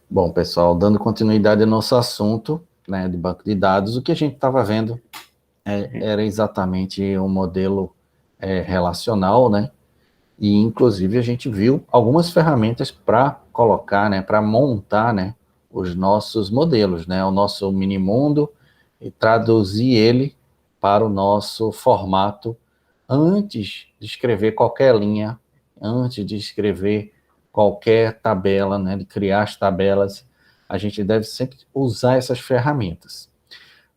Bom, pessoal, dando continuidade ao nosso assunto, né, de banco de dados, o que a gente estava vendo era exatamente um modelo relacional, né? E inclusive a gente viu algumas ferramentas para colocar, né, para montar, né, os nossos modelos, né, o nosso mini mundo e traduzir ele para o nosso formato antes de escrever qualquer linha, antes de escrever qualquer tabela, né, de criar as tabelas, a gente deve sempre usar essas ferramentas.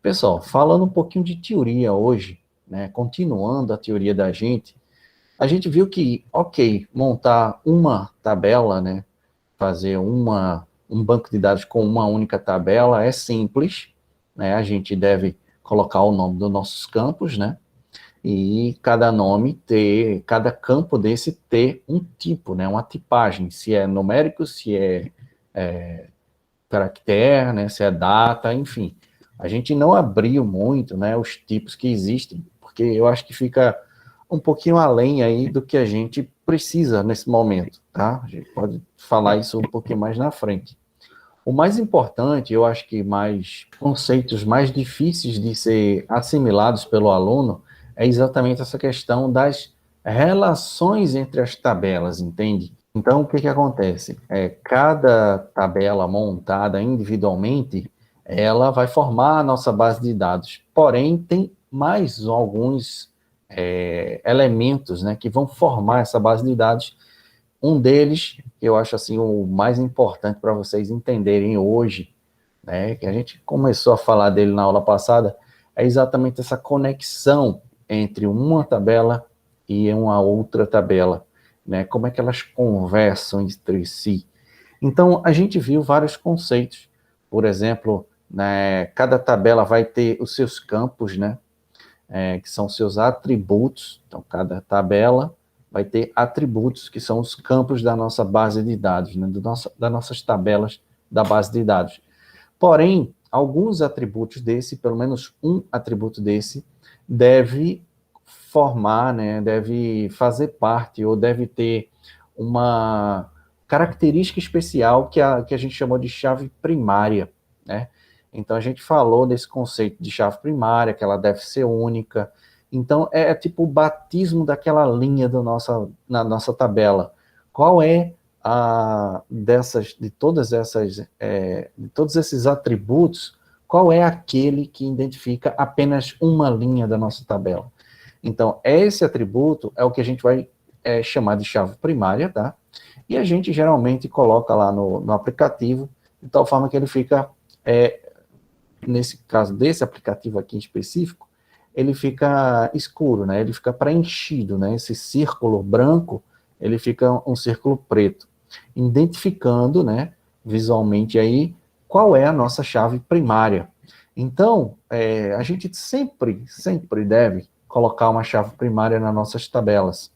Pessoal, falando um pouquinho de teoria hoje, né, continuando a teoria da gente, a gente viu que, ok, montar uma tabela, né, fazer um banco de dados com uma única tabela é simples, né, a gente deve colocar o nome dos nossos campos, né, e cada nome ter, cada campo desse ter um tipo, né, uma tipagem, se é numérico, se é caractere, né, se é data, enfim. A gente não abriu muito, né, os tipos que existem, porque eu acho que fica um pouquinho além aí do que a gente precisa nesse momento, tá? A gente pode falar isso um pouquinho mais na frente. O mais importante, eu acho que mais conceitos mais difíceis de ser assimilados pelo aluno é exatamente essa questão das relações entre as tabelas, entende? Então, o que que acontece? Cada tabela montada individualmente, ela vai formar a nossa base de dados. Porém, tem mais alguns elementos, né, que vão formar essa base de dados. Um deles, eu acho assim o mais importante para vocês entenderem hoje, né, que a gente começou a falar dele na aula passada, é exatamente essa conexão entre uma tabela e uma outra tabela, né? Como é que elas conversam entre si. Então, a gente viu vários conceitos. Por exemplo, né, cada tabela vai ter os seus campos, né? Que são seus atributos. Então, cada tabela vai ter atributos, que são os campos da nossa base de dados, né? Das nossas tabelas da base de dados. Porém, alguns atributos desse, pelo menos um atributo desse, deve formar, né, deve fazer parte, ou deve ter uma característica especial que a gente chamou de chave primária, né? Então, a gente falou desse conceito de chave primária, que ela deve ser única. Então, é tipo o batismo daquela linha na nossa tabela. Qual é de todas essas, de todos esses atributos, qual é aquele que identifica apenas uma linha da nossa tabela? Então, esse atributo é o que a gente vai chamar de chave primária, tá? E a gente geralmente coloca lá no aplicativo, de tal forma que ele fica, nesse caso desse aplicativo aqui em específico, ele fica escuro, né? Ele fica preenchido, né? Esse círculo branco, ele fica um círculo preto, identificando, né, visualmente aí, qual é a nossa chave primária. Então, a gente sempre deve colocar uma chave primária nas nossas tabelas.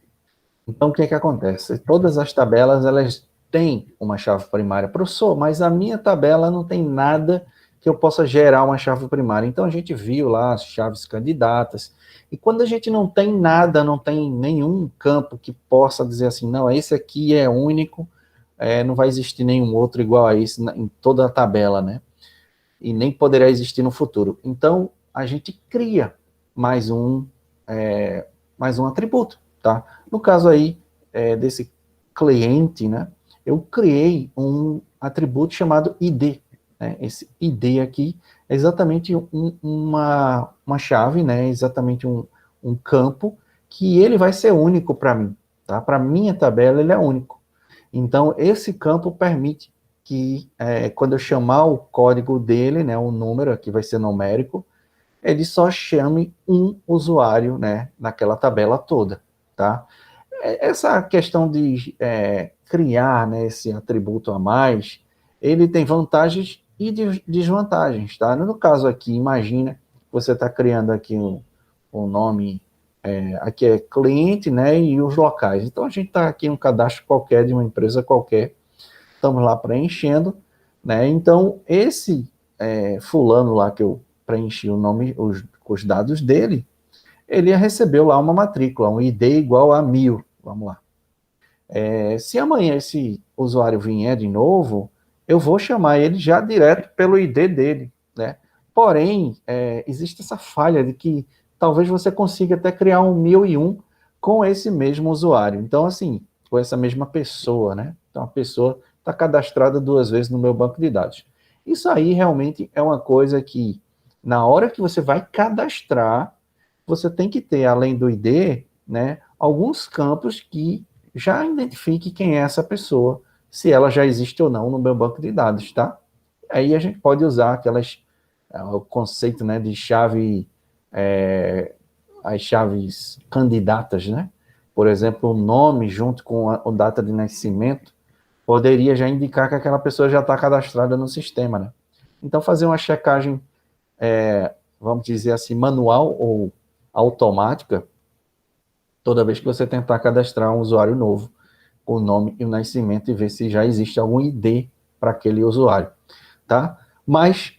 Então, o que é que acontece? Todas as tabelas, elas têm uma chave primária. Professor, mas a minha tabela não tem nada que eu possa gerar uma chave primária. Então, a gente viu lá as chaves candidatas. E quando a gente não tem nada, não tem nenhum campo que possa dizer assim, não, esse aqui é único, não vai existir nenhum outro igual a esse em toda a tabela, né? E nem poderá existir no futuro. Então, a gente cria mais um, mais um atributo, tá? No caso aí, desse cliente, né? Eu criei um atributo chamado ID, né? Esse ID aqui é exatamente uma chave, né? Exatamente um campo que ele vai ser único para mim, tá? Para minha tabela ele é único. Então, esse campo permite que, quando eu chamar o código dele, né, o número, aqui vai ser numérico, ele só chame um usuário, né, naquela tabela toda, tá? Essa questão de criar, né, esse atributo a mais, ele tem vantagens e desvantagens, tá? No caso aqui, imagina, você está criando aqui um nome, aqui é cliente, né, e os locais. Então, a gente está aqui em um cadastro qualquer, de uma empresa qualquer, estamos lá preenchendo, né, então, esse fulano lá que eu preenchi o nome, os dados dele, ele recebeu lá uma matrícula, um ID igual a 1000, vamos lá. Se amanhã esse usuário vier de novo, eu vou chamar ele já direto pelo ID dele, né? Porém, existe essa falha de que talvez você consiga até criar um 1001 com esse mesmo usuário. Então, assim, com essa mesma pessoa, né? Então, a pessoa está cadastrada 2 vezes no meu banco de dados. Isso aí realmente é uma coisa que, na hora que você vai cadastrar, você tem que ter, além do ID, né, alguns campos que já identifique quem é essa pessoa, se ela já existe ou não no meu banco de dados, tá? Aí a gente pode usar o conceito, né, de chave, as chaves candidatas, né? Por exemplo, o nome junto com a data de nascimento poderia já indicar que aquela pessoa já está cadastrada no sistema, né? Então, fazer uma checagem, vamos dizer assim, manual ou automática, toda vez que você tentar cadastrar um usuário novo, o nome e o nascimento, e ver se já existe algum ID para aquele usuário, tá? Mas,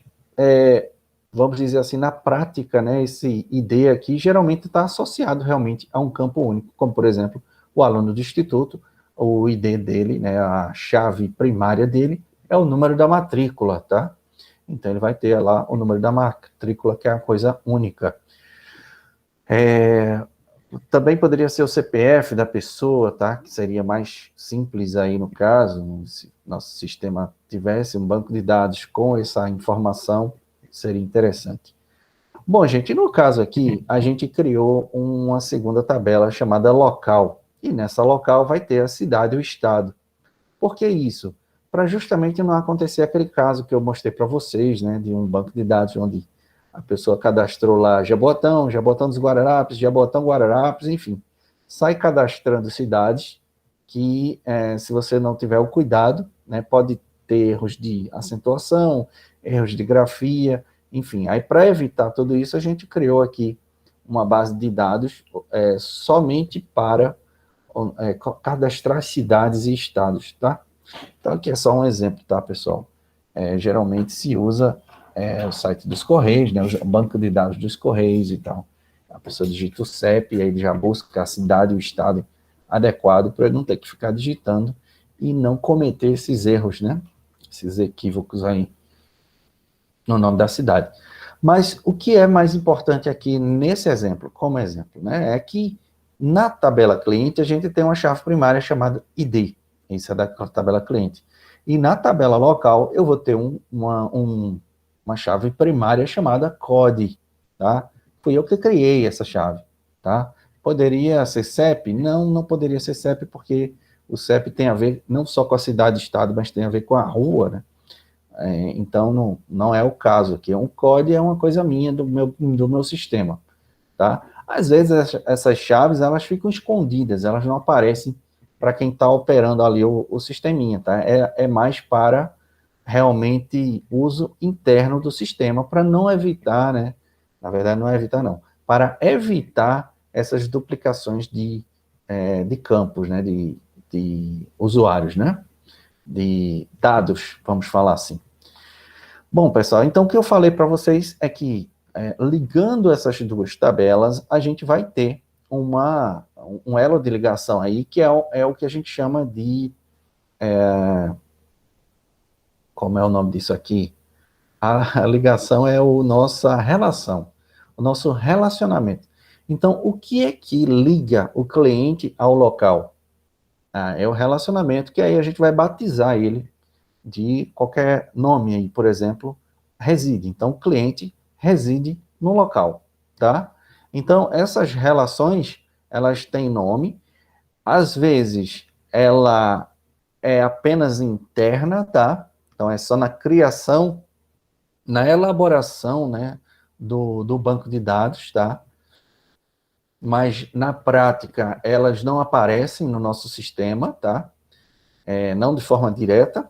vamos dizer assim, na prática, né, esse ID aqui geralmente está associado realmente a um campo único, como, por exemplo, o aluno do instituto, o ID dele, né, a chave primária dele é o número da matrícula, tá? Então, ele vai ter lá o número da matrícula, que é uma coisa única. Também poderia ser o CPF da pessoa, tá? Que seria mais simples aí no caso, se nosso sistema tivesse um banco de dados com essa informação, seria interessante. Bom, gente, no caso aqui, a gente criou uma segunda tabela chamada local, e nessa local vai ter a cidade e o estado. Por que isso? Para justamente não acontecer aquele caso que eu mostrei para vocês, né, de um banco de dados onde a pessoa cadastrou lá Jabotão, Jabotão dos Guararapes, Jabotão, Guararapes, enfim. Sai cadastrando cidades que, se você não tiver o cuidado, né, pode ter erros de acentuação, erros de grafia, enfim. Aí, para evitar tudo isso, a gente criou aqui uma base de dados somente para cadastrar cidades e estados, tá? Então, aqui é só um exemplo, tá, pessoal? Geralmente se usa o site dos Correios, né, o banco de dados dos Correios e tal. A pessoa digita o CEP e aí ele já busca a cidade e o estado adequado para ele não ter que ficar digitando e não cometer esses erros, né? Esses equívocos aí no nome da cidade. Mas o que é mais importante aqui nesse exemplo, como exemplo, né, é que na tabela cliente a gente tem uma chave primária chamada ID. Isso é da tabela cliente. E na tabela local, eu vou ter uma chave primária chamada COD, tá? Fui eu que criei essa chave, tá? Poderia ser CEP? Não, não poderia ser CEP, porque o CEP tem a ver não só com a cidade e estado, mas tem a ver com a rua, né? Então, não é o caso aqui. Um COD é uma coisa minha, do meu sistema, tá? Às vezes, essas chaves, elas ficam escondidas, elas não aparecem para quem está operando ali o sisteminha, tá? É mais para realmente uso interno do sistema, para não evitar, né? Na verdade, não é evitar, não. Para evitar essas duplicações de campos, né? De usuários, né? De dados, vamos falar assim. Bom, pessoal, então o que eu falei para vocês é que, ligando essas duas tabelas, a gente vai ter um elo de ligação aí, que é o que a gente chama de... como é o nome disso aqui? A ligação é nossa relação, o nosso relacionamento. Então, o que é que liga o cliente ao local? É o relacionamento, que aí a gente vai batizar ele de qualquer nome aí, por exemplo, reside. Então, o cliente reside no local, tá? Então, essas relações, elas têm nome, às vezes ela é apenas interna, tá? Então, é só na criação, na elaboração, né, do banco de dados, tá? Mas, na prática, elas não aparecem no nosso sistema, tá? Não de forma direta.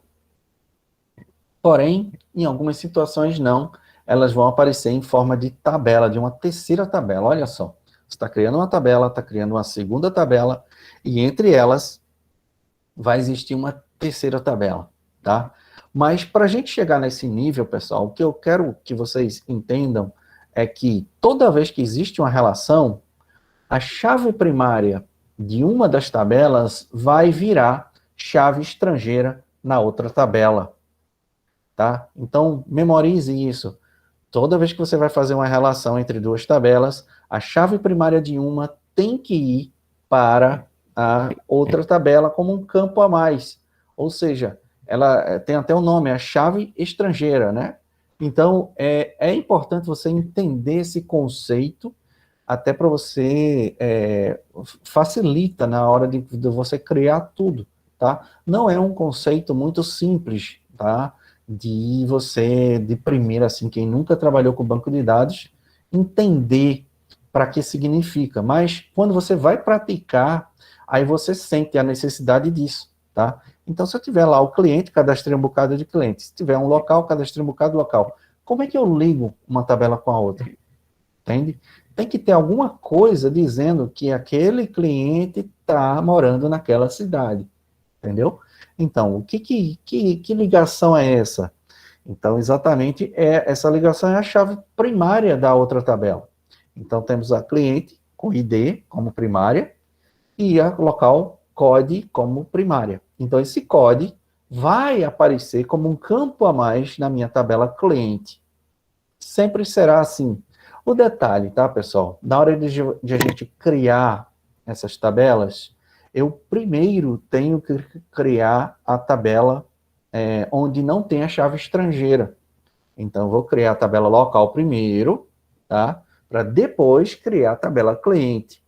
Porém, em algumas situações não, elas vão aparecer em forma de tabela, de uma terceira tabela. Olha só, você está criando uma tabela, está criando uma segunda tabela, e entre elas vai existir uma terceira tabela, tá? Mas para a gente chegar nesse nível, pessoal, o que eu quero que vocês entendam é que toda vez que existe uma relação, a chave primária de uma das tabelas vai virar chave estrangeira na outra tabela, tá? Então, memorize isso. Toda vez que você vai fazer uma relação entre duas tabelas, a chave primária de uma tem que ir para a outra tabela como um campo a mais. Ou seja, ela tem até o nome, a chave estrangeira, né? Então, é importante você entender esse conceito, até para você, facilita na hora de você criar tudo, tá? Não é um conceito muito simples, tá? De você, de primeira, assim, quem nunca trabalhou com banco de dados, entender para que significa. Mas quando você vai praticar, aí você sente a necessidade disso, tá? Então, se eu tiver lá o cliente, cadastrei um bocado de clientes. Se tiver um local, cadastrei um bocado de local. Como é que eu ligo uma tabela com a outra? Entende? Tem que ter alguma coisa dizendo que aquele cliente está morando naquela cidade, entendeu? Então, que ligação é essa? Então, exatamente, essa ligação é a chave primária da outra tabela. Então, temos a cliente com ID como primária e a local COD como primária. Então, esse COD vai aparecer como um campo a mais na minha tabela cliente. Sempre será assim. O detalhe, tá, pessoal? Na hora de a gente criar essas tabelas, eu primeiro tenho que criar a tabela onde não tem a chave estrangeira. Então, eu vou criar a tabela local primeiro, tá? Para depois criar a tabela cliente.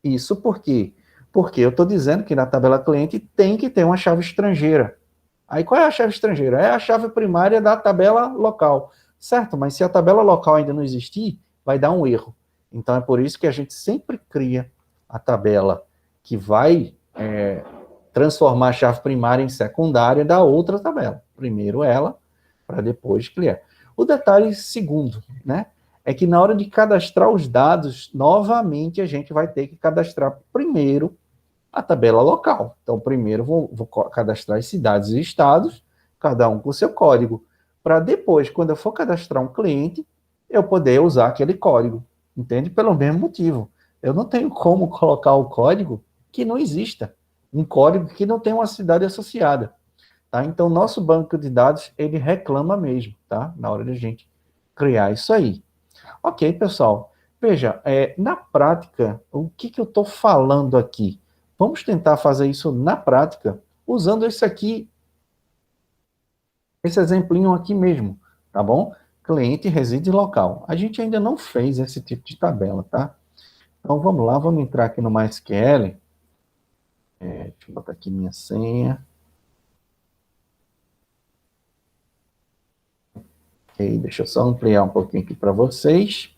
Isso por quê? Porque eu estou dizendo que na tabela cliente tem que ter uma chave estrangeira. Aí qual é a chave estrangeira? É a chave primária da tabela local. Certo, mas se a tabela local ainda não existir, vai dar um erro. Então é por isso que a gente sempre cria a tabela que vai transformar a chave primária em secundária da outra tabela. Primeiro ela, para depois criar. O detalhe segundo, né? É que na hora de cadastrar os dados, novamente a gente vai ter que cadastrar primeiro a tabela local. Então, primeiro vou cadastrar as cidades e estados, cada um com seu código, para depois, quando eu for cadastrar um cliente, eu poder usar aquele código. Entende? Pelo mesmo motivo. Eu não tenho como colocar o código que não exista. Um código que não tem uma cidade associada. Tá? Então, nosso banco de dados, ele reclama mesmo, tá? Na hora de a gente criar isso aí. Ok, pessoal. Veja, na prática, o que eu estou falando aqui? Vamos tentar fazer isso na prática, usando esse aqui, esse exemplinho aqui mesmo, tá bom? Cliente reside local. A gente ainda não fez esse tipo de tabela, tá? Então, vamos lá, vamos entrar aqui no MySQL. Deixa eu botar aqui minha senha. Ok, deixa eu só ampliar um pouquinho aqui para vocês.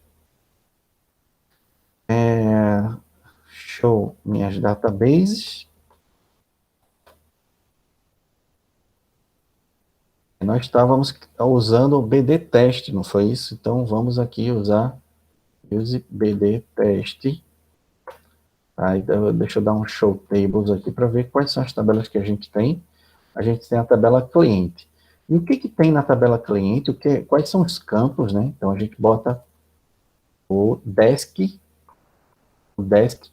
Show minhas databases. Nós estávamos usando o BD teste, não foi isso? Então vamos aqui usar use BD teste. Aí deixa eu dar um show tables aqui para ver quais são as tabelas que a gente tem. A gente tem a tabela cliente. E o que tem na tabela cliente? Quais são os campos, né? Então a gente bota o desk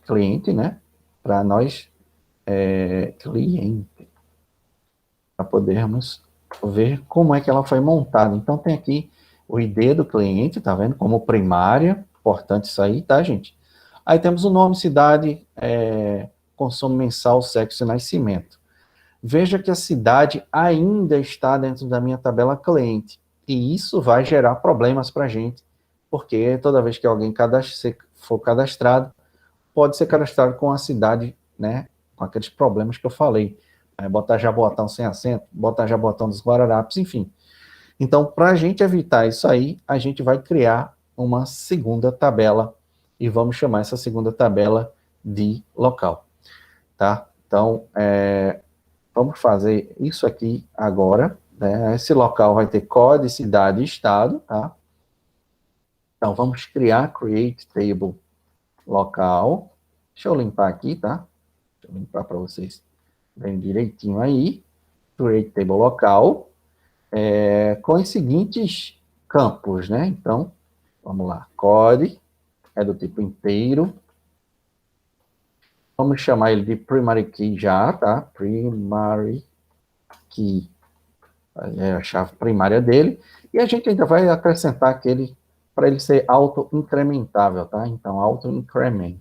cliente, né? Para nós cliente, para podermos ver como é que ela foi montada. Então tem aqui o ID do cliente, tá vendo? Como primária, importante isso aí, tá, gente? Aí temos o nome, cidade, consumo mensal, sexo e nascimento. Veja que a cidade ainda está dentro da minha tabela cliente, e isso vai gerar problemas para a gente, porque toda vez que alguém for cadastrado, pode ser cadastrado com a cidade, né, com aqueles problemas que eu falei. Botar Jaboatão sem acento, botar Jaboatão dos Guararapes, enfim. Então, para a gente evitar isso aí, a gente vai criar uma segunda tabela e vamos chamar essa segunda tabela de local, tá? Então, vamos fazer isso aqui agora, né? Esse local vai ter código, cidade e estado, tá? Então, vamos criar create table local. Deixa eu limpar aqui, tá? Deixa eu limpar para vocês verem direitinho aí. Create table local. Com os seguintes campos, né? Então, vamos lá. Code é do tipo inteiro. Vamos chamar ele de primary key já, tá? Primary key. é a chave primária dele, e a gente ainda vai acrescentar aquele para ele ser auto-incrementável, tá? Então, auto-increment.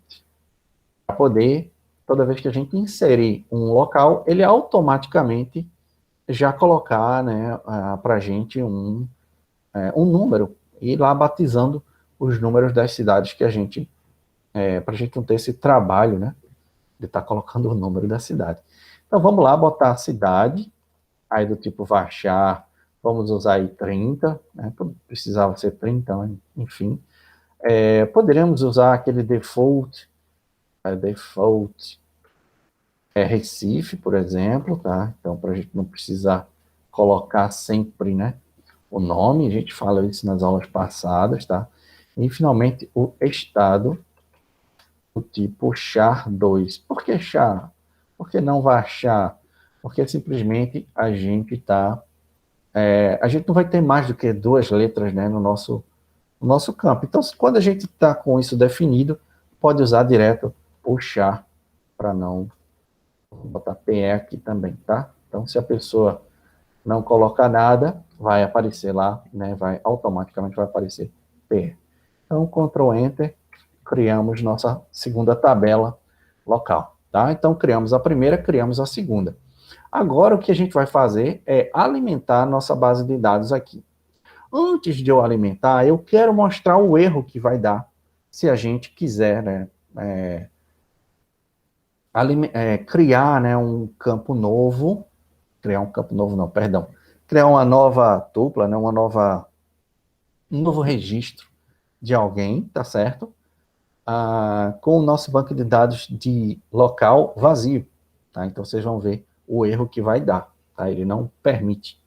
Para poder, toda vez que a gente inserir um local, ele automaticamente já colocar, né, para a gente um número, e ir lá batizando os números das cidades que a gente, para a gente não ter esse trabalho, né, de estar colocando o número da cidade. Então, vamos lá, botar a cidade, aí do tipo Varchar, vamos usar aí 30, né, precisava ser 30, enfim. Poderíamos usar aquele default Recife, por exemplo, tá? Então, para a gente não precisar colocar sempre, né, o nome, a gente fala isso nas aulas passadas, tá? E, finalmente, o estado, o tipo char2. Por que char? Por que não varchar? Porque simplesmente a gente a gente não vai ter mais do que duas letras, né, no nosso campo. Então, quando a gente está com isso definido, pode usar direto o char para não botar PE aqui também, tá? Então, se a pessoa não colocar nada, vai aparecer lá, né? Automaticamente vai aparecer PE. Então, Ctrl Enter, criamos nossa segunda tabela local, tá? Então, criamos a primeira, criamos a segunda. Agora, o que a gente vai fazer é alimentar a nossa base de dados aqui. Antes de eu alimentar, eu quero mostrar o erro que vai dar se a gente quiser, né, criar, né, um campo novo, não, perdão, criar uma nova tupla, né, um novo registro de alguém, tá certo? Com o nosso banco de dados de local vazio, tá? Então vocês vão ver o erro que vai dar, tá? Ele não permite.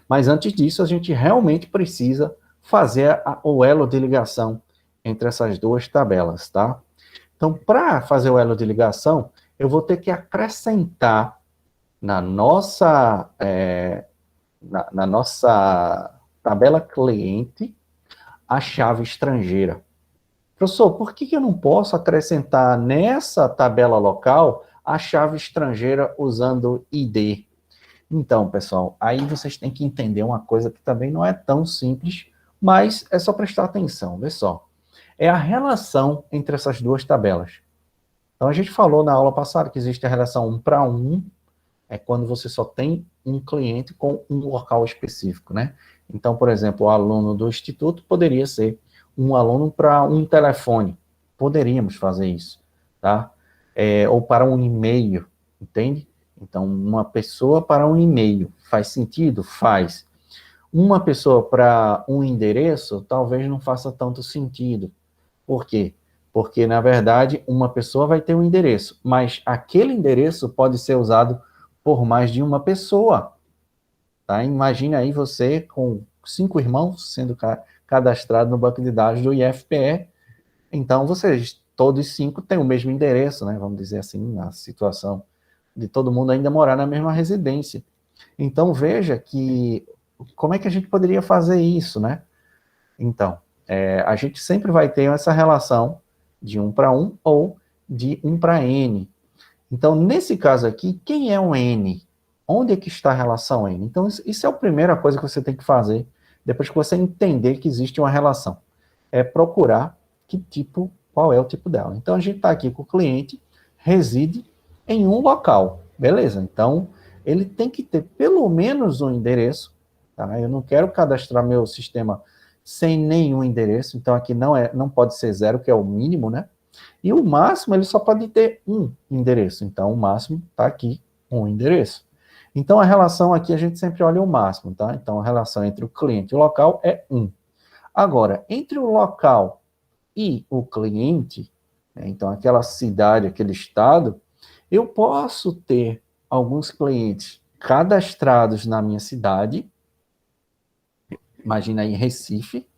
Mas antes disso, a gente realmente precisa fazer o elo de ligação entre essas duas tabelas, tá? Então, para fazer o elo de ligação, eu vou ter que acrescentar na nossa, na nossa tabela cliente a chave estrangeira. Professor, por que eu não posso acrescentar nessa tabela local a chave estrangeira usando ID? Então, pessoal, aí vocês têm que entender uma coisa que também não é tão simples, mas é só prestar atenção, vê só. É a relação entre essas duas tabelas. Então, a gente falou na aula passada que existe a relação 1 para 1, é quando você só tem um cliente com um local específico, né? Então, por exemplo, o aluno do instituto poderia ser um aluno para um telefone. Poderíamos fazer isso, tá? Ou para um e-mail, entende? Então, uma pessoa para um e-mail. Faz sentido? Faz. Uma pessoa para um endereço, talvez não faça tanto sentido. Por quê? Porque, na verdade, uma pessoa vai ter um endereço, mas aquele endereço pode ser usado por mais de uma pessoa. Tá? Imagine aí você com 5 irmãos sendo cadastrados no banco de dados do IFPE. Então, vocês, todos 5, têm o mesmo endereço, né? Vamos dizer assim, a situação de todo mundo ainda morar na mesma residência. Então, veja que como é que a gente poderia fazer isso, né? Então, a gente sempre vai ter essa relação de 1 para 1 ou de 1 para N. Então, nesse caso aqui, quem é um N? Onde é que está a relação N? Então, isso é a primeira coisa que você tem que fazer, depois que você entender que existe uma relação. É procurar qual é o tipo dela. Então, a gente está aqui com o cliente, reside em um local, beleza? Então, ele tem que ter pelo menos um endereço, tá? Eu não quero cadastrar meu sistema sem nenhum endereço, então aqui não pode ser 0, que é o mínimo, né? E o máximo, ele só pode ter um endereço. Então, o máximo está aqui, um endereço. Então, a relação aqui, a gente sempre olha o máximo, tá? Então, a relação entre o cliente e o local é 1. Agora, entre o local e o cliente, né, então, aquela cidade, aquele estado, eu posso ter alguns clientes cadastrados na minha cidade, imagina aí Recife,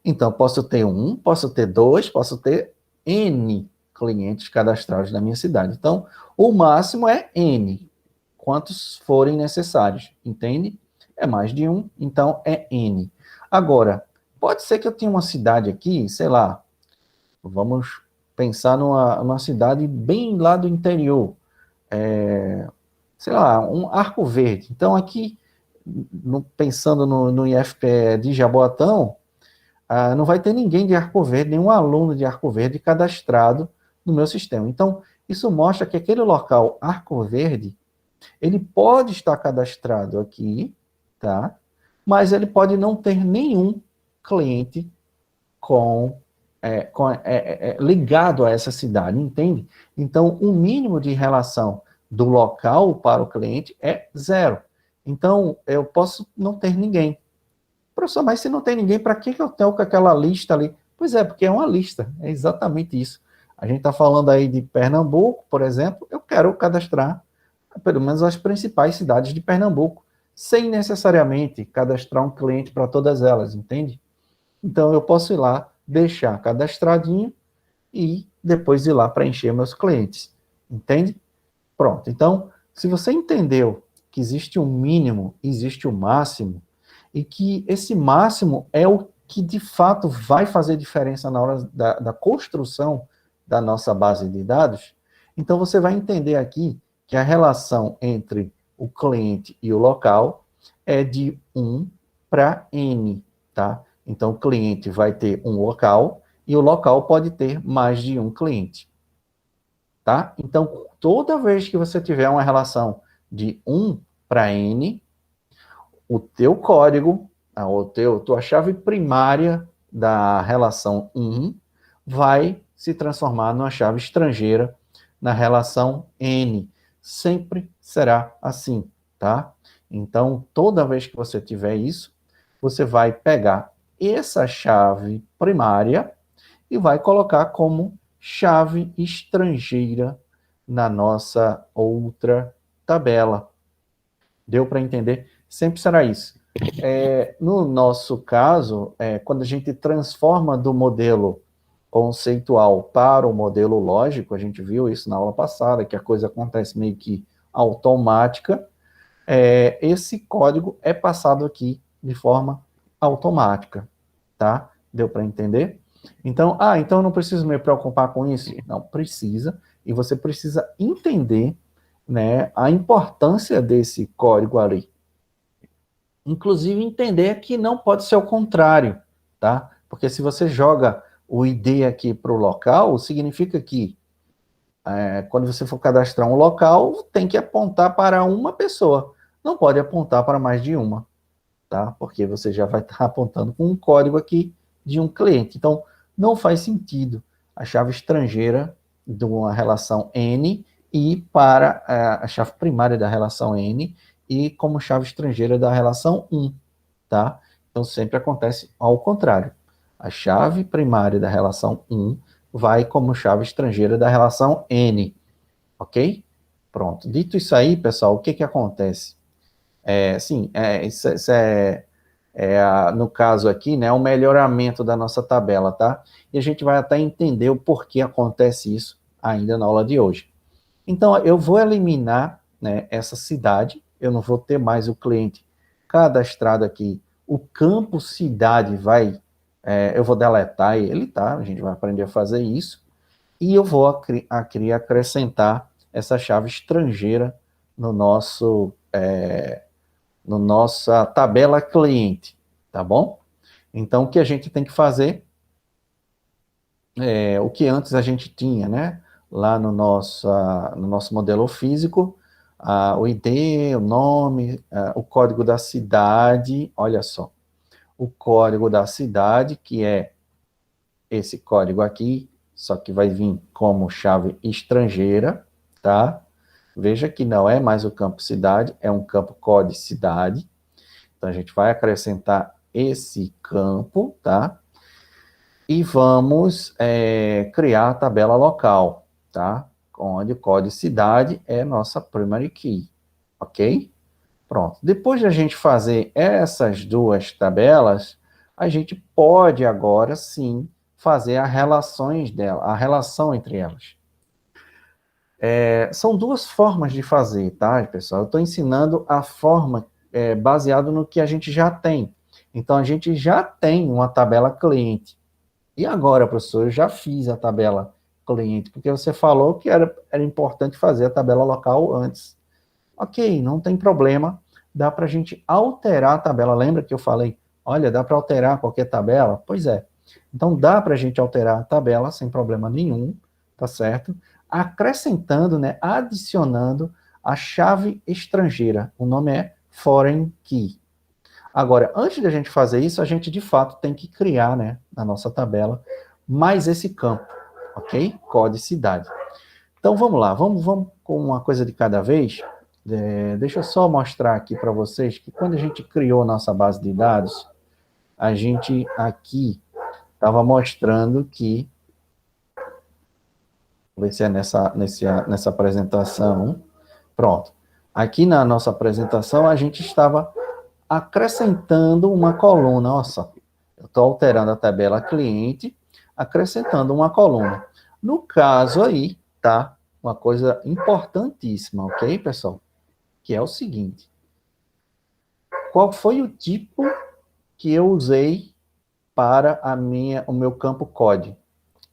então, posso ter 1, posso ter 2, posso ter N clientes cadastrados na minha cidade. Então, o máximo é N, quantos forem necessários, entende? É mais de 1, então é N. Agora, pode ser que eu tenha uma cidade aqui, sei lá, vamos pensar numa cidade bem lá do interior, sei lá, um Arco Verde. Então, aqui, pensando no IFPE de Jaboatão, não vai ter ninguém de Arco Verde, nenhum aluno de Arco Verde cadastrado no meu sistema. Então, isso mostra que aquele local Arco Verde, ele pode estar cadastrado aqui, tá? Mas ele pode não ter nenhum cliente ligado a essa cidade, entende? Então, o mínimo de relação do local para o cliente é 0. Então, eu posso não ter ninguém. Professor, mas se não tem ninguém, para que eu tenho com aquela lista ali? Pois é, porque é uma lista, é exatamente isso. A gente está falando aí de Pernambuco, por exemplo, eu quero cadastrar pelo menos as principais cidades de Pernambuco, sem necessariamente cadastrar um cliente para todas elas, entende? Então, eu posso ir lá, deixar cadastradinho e depois ir lá preencher meus clientes, entende? Pronto. Então, se você entendeu que existe um mínimo, existe o máximo, e que esse máximo é o que de fato vai fazer diferença na hora da construção da nossa base de dados, então você vai entender aqui que a relação entre o cliente e o local é de 1 para N, tá? Então, o cliente vai ter um local e o local pode ter mais de um cliente, tá? Então, toda vez que você tiver uma relação de 1 para N, o teu código, tua chave primária da relação 1 vai se transformar numa chave estrangeira na relação N. Sempre será assim, tá? Então, toda vez que você tiver isso, você vai pegar essa chave primária e vai colocar como chave estrangeira na nossa outra tabela. Deu para entender? Sempre será isso. No nosso caso, quando a gente transforma do modelo conceitual para o modelo lógico, a gente viu isso na aula passada, que a coisa acontece meio que automática, esse código é passado aqui de forma automática, tá? Deu para entender? Então, então eu não preciso me preocupar com isso? Não, precisa, e você precisa entender, né, a importância desse código ali. Inclusive entender que não pode ser o contrário, tá? Porque se você joga o ID aqui para o local, significa que quando você for cadastrar um local, tem que apontar para uma pessoa, não pode apontar para mais de uma, tá? Porque você já vai estar apontando com um código aqui de um cliente. Então, não faz sentido a chave estrangeira de uma relação N ir para a chave primária da relação N e como chave estrangeira da relação 1, tá? Então, sempre acontece ao contrário. A chave primária da relação 1 vai como chave estrangeira da relação N, ok? Pronto. Dito isso aí, pessoal, o que que acontece? Isso no caso aqui, né, o melhoramento da nossa tabela, tá? E a gente vai até entender o porquê acontece isso ainda na aula de hoje. Então, eu vou eliminar, né, essa cidade, eu não vou ter mais o cliente cadastrado aqui. O campo cidade eu vou deletar ele, tá? A gente vai aprender a fazer isso. E eu vou acrescentar essa chave estrangeira no nossa tabela cliente, tá bom? Então, o que a gente tem que fazer o que antes a gente tinha, né? Lá no nosso modelo físico, o ID, o nome, o código da cidade, olha só, o código da cidade, que é esse código aqui, só que vai vir como chave estrangeira, tá? Veja que não é mais o campo cidade, é um campo código cidade. Então, a gente vai acrescentar esse campo, tá? E vamos criar a tabela local, tá? Onde o código cidade é nossa primary key, ok? Pronto. Depois de a gente fazer essas duas tabelas, a gente pode agora sim fazer as relações dela, a relação entre elas. São duas formas de fazer, tá, pessoal? Eu estou ensinando a forma baseada no que a gente já tem. Então, a gente já tem uma tabela cliente. E agora, professor, eu já fiz a tabela cliente, porque você falou que era importante fazer a tabela local antes. Ok, não tem problema. dá para a gente alterar a tabela. Lembra que eu falei, olha, dá para alterar qualquer tabela? Pois é. Então, dá para a gente alterar a tabela sem problema nenhum, tá certo? Acrescentando, né, adicionando a chave estrangeira. O nome é Foreign Key. Agora, antes da gente fazer isso, a gente, de fato, tem que criar, né, na nossa tabela, mais esse campo, ok? Codicidade. Então, vamos lá, vamos com uma coisa de cada vez. Deixa eu só mostrar aqui para vocês que quando a gente criou nossa base de dados, a gente aqui estava mostrando que, vou ver se é nessa apresentação, pronto. Aqui na nossa apresentação, a gente estava acrescentando uma coluna, nossa, eu estou alterando a tabela cliente, acrescentando uma coluna. No caso aí, tá? Uma coisa importantíssima, ok, pessoal? Que é o seguinte. Qual foi o tipo que eu usei para o meu campo code?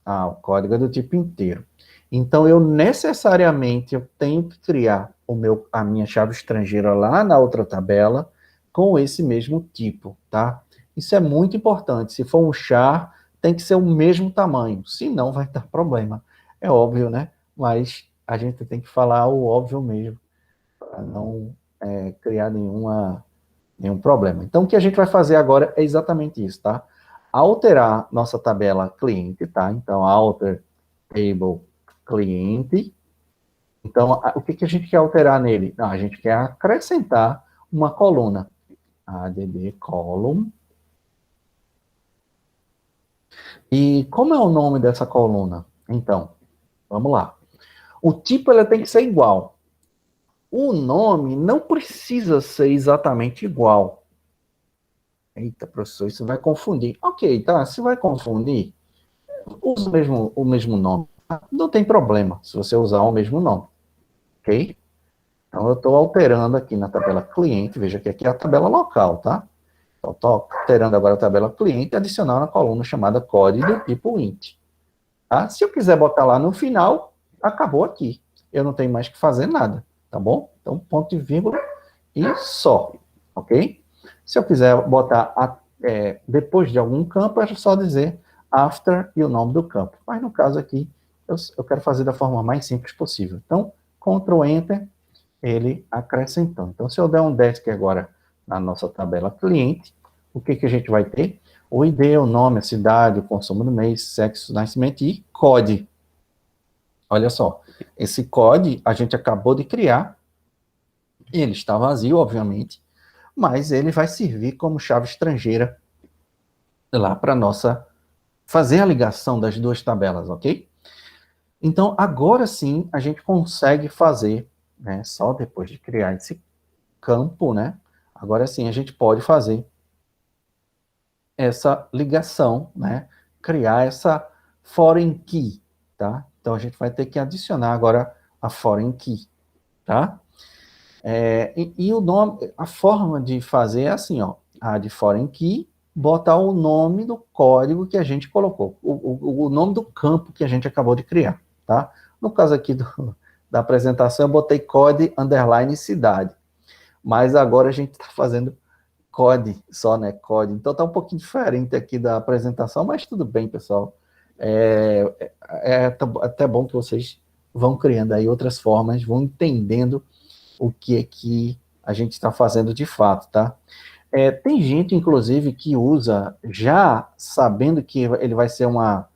Ah, o código é do tipo inteiro. Então, eu necessariamente tenho que criar a minha chave estrangeira lá na outra tabela com esse mesmo tipo, tá? Isso é muito importante. Se for um char, tem que ser o mesmo tamanho, senão vai dar problema. É óbvio, né? Mas a gente tem que falar o óbvio mesmo, para não criar nenhum problema. Então, o que a gente vai fazer agora é exatamente isso, tá? Alterar nossa tabela cliente, tá? Então, alter table cliente. Então, o que a gente quer alterar nele? Não, a gente quer acrescentar uma coluna. Add column. E como é o nome dessa coluna? Então, vamos lá. O tipo ela tem que ser igual. O nome não precisa ser exatamente igual. Eita, professor, isso vai confundir. Ok, tá, se vai confundir, usa o mesmo nome. Não tem problema se você usar o mesmo nome, ok? Então, eu estou alterando aqui na tabela cliente, veja que aqui é a tabela local, tá? Então, estou alterando agora a tabela cliente e adicionando a coluna chamada código do tipo int. Tá? Se eu quiser botar lá no final, acabou aqui. Eu não tenho mais que fazer nada, tá bom? Então, ponto e vírgula e só, ok? Se eu quiser botar depois de algum campo, é só dizer after e o nome do campo. Mas no caso aqui, eu quero fazer da forma mais simples possível. Então, Ctrl Enter, ele acrescentou. Então, se eu der um desk agora na nossa tabela cliente, o que a gente vai ter? O ID, o nome, a cidade, o consumo do mês, sexo, nascimento e COD. Olha só, esse COD a gente acabou de criar, ele está vazio, obviamente, mas ele vai servir como chave estrangeira lá para nossa fazer a ligação das duas tabelas, ok? Então, agora sim, a gente consegue fazer, né, só depois de criar esse campo, né, agora sim a gente pode fazer essa ligação, né, criar essa foreign key, tá? Então, a gente vai ter que adicionar agora a foreign key, tá? E o nome, a forma de fazer é assim, ó, add foreign key, botar o nome do código que a gente colocou, o nome do campo que a gente acabou de criar, tá? No caso aqui da apresentação, eu botei code underline cidade, mas agora a gente está fazendo code só, né, code, então tá um pouquinho diferente aqui da apresentação, mas tudo bem, pessoal. É até bom que vocês vão criando aí outras formas, vão entendendo o que é que a gente está fazendo de fato, tá? Tem gente, inclusive, que usa, já sabendo que ele vai ser uma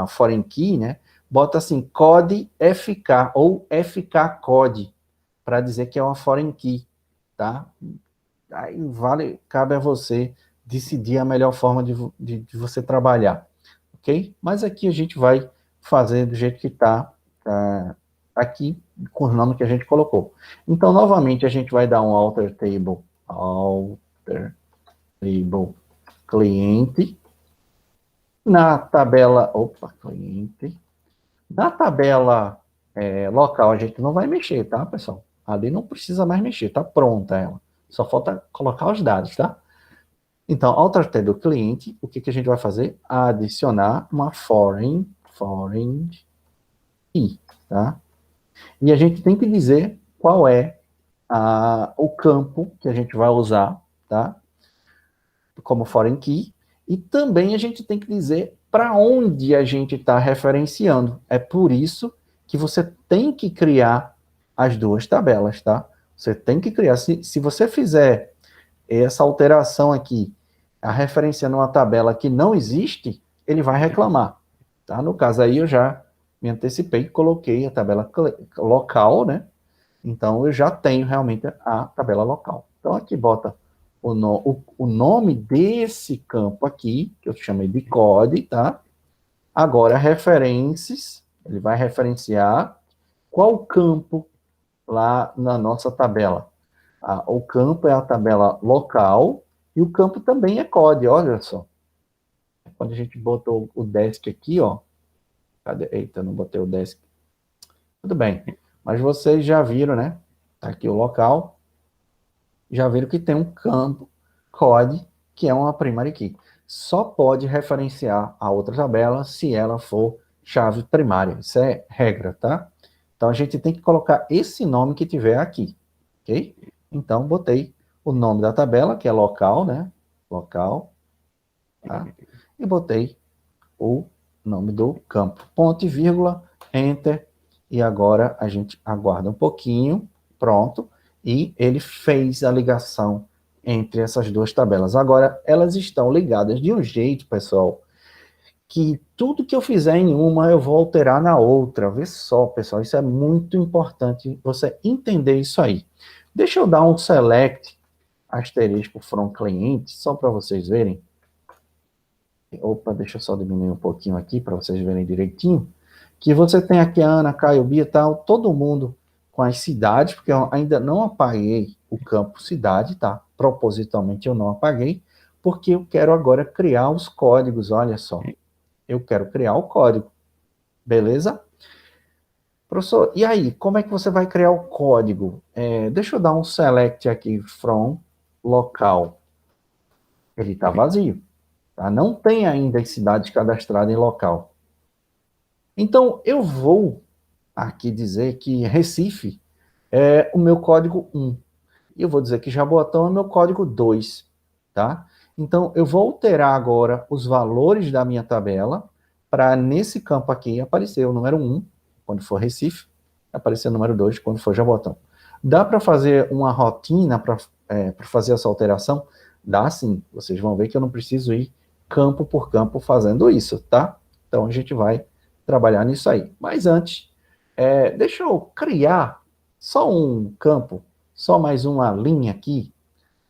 foreign key, né? Bota assim, code FK, ou FK code, para dizer que é uma foreign key, tá? Aí cabe a você decidir a melhor forma de você trabalhar, ok? Mas aqui a gente vai fazer do jeito que está aqui, com o nome que a gente colocou. Então, novamente, a gente vai dar um alter table cliente, na tabela, cliente, na tabela local a gente não vai mexer, tá, pessoal? Ali não precisa mais mexer, tá pronta ela. Só falta colocar os dados, tá? Então, alter table cliente, o que a gente vai fazer? Adicionar uma foreign key, tá? E a gente tem que dizer qual é o campo que a gente vai usar, tá? Como foreign key, e também a gente tem que dizer para onde a gente está referenciando. É por isso que você tem que criar as duas tabelas, tá? Você tem que criar. Se você fizer essa alteração aqui, a referência numa tabela que não existe, ele vai reclamar, tá? No caso aí eu já me antecipei e coloquei a tabela local, né? Então eu já tenho realmente a tabela local. Então aqui bota o nome desse campo aqui, que eu chamei de code, tá? Agora, referências, ele vai referenciar qual campo lá na nossa tabela. O campo é a tabela local e o campo também é code, olha só. Quando a gente botou o desk aqui, ó. Cadê? Eita, não botei o desk. Tudo bem. Mas vocês já viram, né? Tá aqui o local. Já viram que tem um campo code, que é uma primary key. Só pode referenciar a outra tabela se ela for chave primária. Isso é regra, tá? Então, a gente tem que colocar esse nome que tiver aqui, ok? Então, botei o nome da tabela, que é local, né? Local, tá? E botei o nome do campo. Ponto e vírgula, enter. E agora a gente aguarda um pouquinho, pronto. E ele fez a ligação entre essas duas tabelas. Agora, elas estão ligadas de um jeito, pessoal, que tudo que eu fizer em uma, eu vou alterar na outra. Vê só, pessoal, isso é muito importante você entender isso aí. Deixa eu dar um select asterisco from cliente, só para vocês verem. Opa, deixa eu só diminuir um pouquinho aqui para vocês verem direitinho. Que você tem aqui a Ana, Caio, Bia e tal, todo mundo com as cidades, porque eu ainda não apaguei o campo cidade, tá? Propositalmente eu não apaguei, porque eu quero agora criar os códigos, olha só. Eu quero criar o código, beleza? Professor, e aí, como é que você vai criar o código? Deixa eu dar um select aqui from local. Ele está vazio, tá? Não tem ainda as cidades cadastradas em local. Então, eu vou aqui dizer que Recife é o meu código 1. E eu vou dizer que Jaboatão é o meu código 2, tá? Então, eu vou alterar agora os valores da minha tabela para nesse campo aqui aparecer o número 1, quando for Recife, aparecer o número 2, quando for Jaboatão. Dá para fazer uma rotina para fazer essa alteração? Dá sim. Vocês vão ver que eu não preciso ir campo por campo fazendo isso, tá? Então, a gente vai trabalhar nisso aí. Mas antes, deixa eu criar só um campo, só mais uma linha aqui,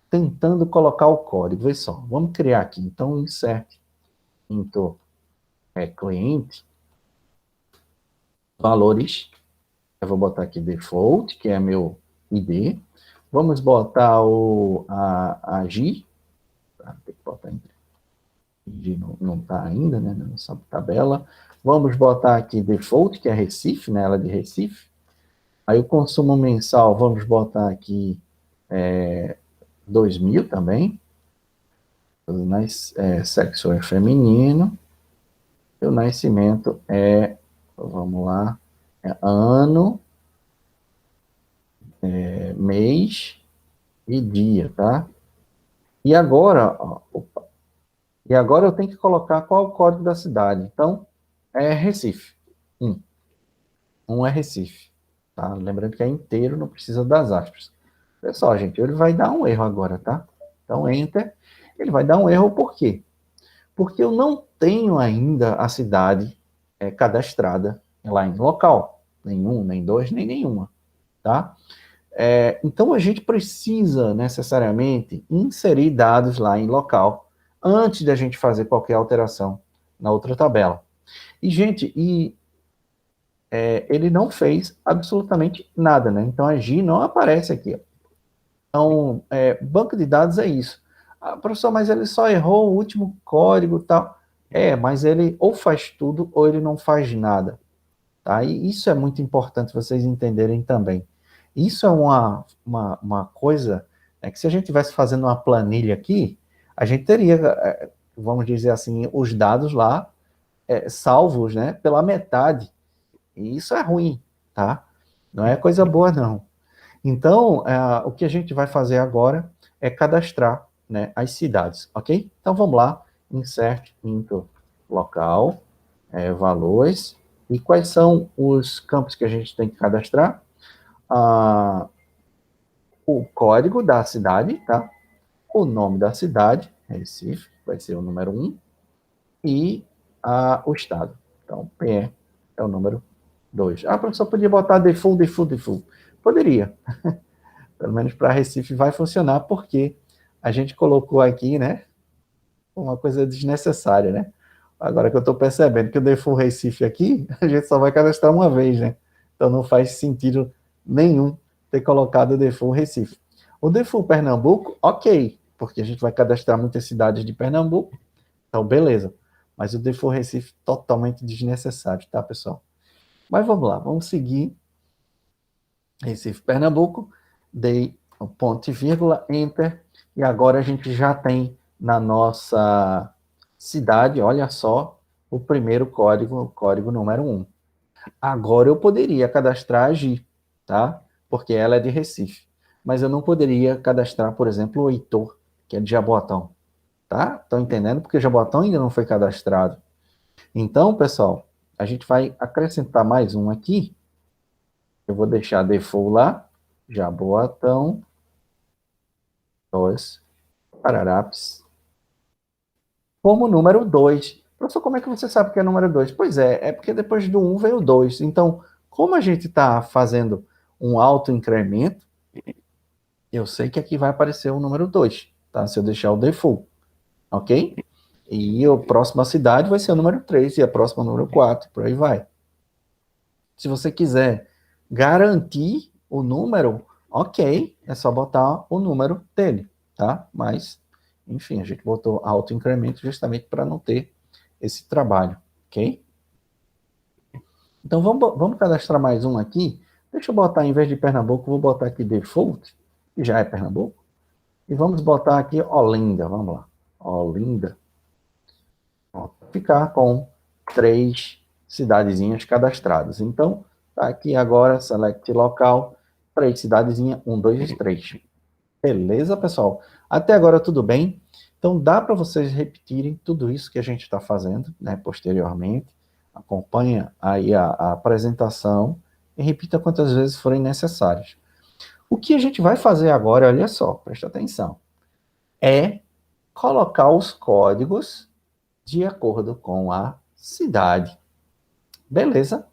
tentando colocar o código. Vê só, vamos criar aqui. Então, insert into cliente, valores. Eu vou botar aqui default, que é meu ID. Vamos botar a GI. Tá, tem que botar GI não está ainda, né, nessa tabela. Vamos botar aqui default, que é Recife, né, ela é de Recife. Aí o consumo mensal, vamos botar aqui 2.000 também. Sexo é feminino. E o nascimento vamos lá, ano, mês e dia, tá? E agora, e agora eu tenho que colocar qual é o código da cidade. Então, é Recife. 1. 1 é Recife. Tá? Lembrando que é inteiro, não precisa das aspas. Pessoal, gente, ele vai dar um erro agora, tá? Então, Enter. Ele vai dar um erro por quê? Porque eu não tenho ainda a cidade cadastrada lá em local. Nenhum, nem dois, nem nenhuma. Tá? Então, a gente precisa necessariamente inserir dados lá em local antes da gente fazer qualquer alteração na outra tabela. E, gente, ele não fez absolutamente nada, né? Então, a GI não aparece aqui. Então, banco de dados é isso. Professor, mas ele só errou o último código e tal. Mas ele ou faz tudo ou ele não faz nada. Tá? E isso é muito importante vocês entenderem também. Isso é uma coisa que se a gente estivesse fazendo uma planilha aqui, a gente teria, vamos dizer assim, os dados lá salvos, né, pela metade. E isso é ruim, tá? Não é coisa boa, não. Então, o que a gente vai fazer agora é cadastrar, né, as cidades, ok? Então, vamos lá, insert into local, valores, e quais são os campos que a gente tem que cadastrar? O código da cidade, tá? O nome da cidade, Recife, vai ser o número 1, e o estado. Então, PE é o número 2. A professor podia botar default. Poderia. Pelo menos para Recife vai funcionar, porque a gente colocou aqui, né, uma coisa desnecessária, né? Agora que eu estou percebendo que o default Recife aqui, a gente só vai cadastrar uma vez, né? Então não faz sentido nenhum ter colocado o default Recife. O default Pernambuco, ok, porque a gente vai cadastrar muitas cidades de Pernambuco, então beleza. Mas o default Recife totalmente desnecessário, tá, pessoal? Mas vamos lá, vamos seguir. Recife, Pernambuco, dei um ponto e vírgula, enter, e agora a gente já tem na nossa cidade, olha só, o primeiro código, o código número 1. Agora eu poderia cadastrar a Gi, tá? Porque ela é de Recife. Mas eu não poderia cadastrar, por exemplo, o Heitor, que é de Jaboatão, tá? Estão entendendo? Porque Jaboatão ainda não foi cadastrado. Então, pessoal, a gente vai acrescentar mais um aqui. Eu vou deixar default lá, Jaboatão, 2, Pararapes, como número 2. Professor, como é que você sabe que é número 2? Pois é porque depois do 1 veio o 2. Então, como a gente está fazendo um autoincremento, eu sei que aqui vai aparecer o número 2, tá? Se eu deixar o default, ok? E a próxima cidade vai ser o número 3 e a próxima o número 4, por aí vai. Se você quiser garantir o número, ok, é só botar o número dele, tá? Mas, enfim, a gente botou autoincremento justamente para não ter esse trabalho, ok? Então, vamos cadastrar mais um aqui. Deixa eu botar, em vez de Pernambuco, vou botar aqui default, que já é Pernambuco. E vamos botar aqui Olinda, vamos lá. Olinda. Ficar com 3 cidadezinhas cadastradas. Então, tá aqui agora, select local, 3 cidadezinhas, 1, 2 e 3. Beleza, pessoal? Até agora tudo bem? Então, dá para vocês repetirem tudo isso que a gente está fazendo, né, posteriormente. Acompanha aí a apresentação e repita quantas vezes forem necessárias. O que a gente vai fazer agora, olha só, presta atenção, é colocar os códigos de acordo com a cidade. Beleza?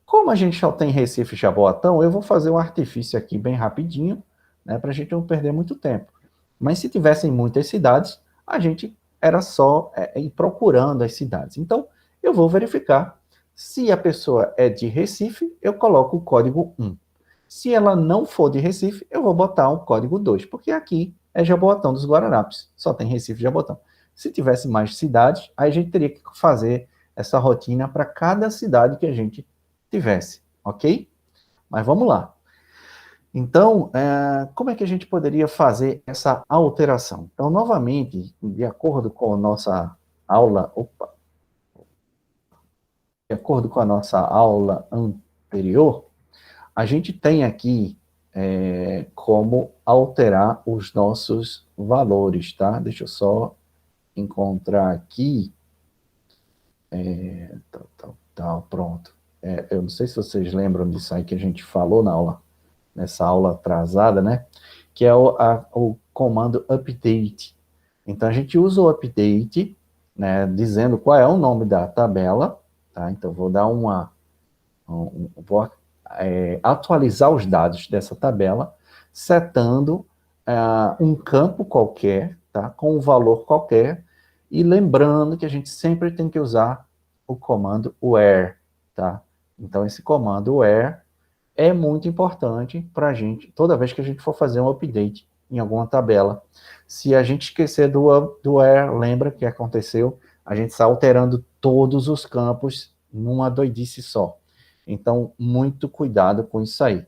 Como a gente só tem Recife e Jaboatão, eu vou fazer um artifício aqui bem rapidinho, né, para a gente não perder muito tempo. Mas se tivessem muitas cidades, a gente era só ir procurando as cidades. Então, eu vou verificar. Se a pessoa é de Recife, eu coloco o código 1. Se ela não for de Recife, eu vou botar o código 2, porque aqui é Jaboatão dos Guararapes, só tem Recife e Jaboatão. Se tivesse mais cidades, aí a gente teria que fazer essa rotina para cada cidade que a gente tivesse, ok? Mas vamos lá. Então, como é que a gente poderia fazer essa alteração? Então, novamente, de acordo com a nossa aula, de acordo com a nossa aula anterior, a gente tem aqui como alterar os nossos valores, tá? Deixa eu só encontrar aqui. Pronto. Eu não sei se vocês lembram disso aí que a gente falou nessa aula atrasada, né? Que é o comando update. Então, a gente usa o update, né, dizendo qual é o nome da tabela, tá? Então, vou dar vou atualizar os dados dessa tabela, setando um campo qualquer, tá? Com um valor qualquer, e lembrando que a gente sempre tem que usar o comando where, tá? Então, esse comando where é muito importante para a gente, toda vez que a gente for fazer um update em alguma tabela. Se a gente esquecer do where, lembra que aconteceu? A gente está alterando todos os campos numa doidice só. Então, muito cuidado com isso aí.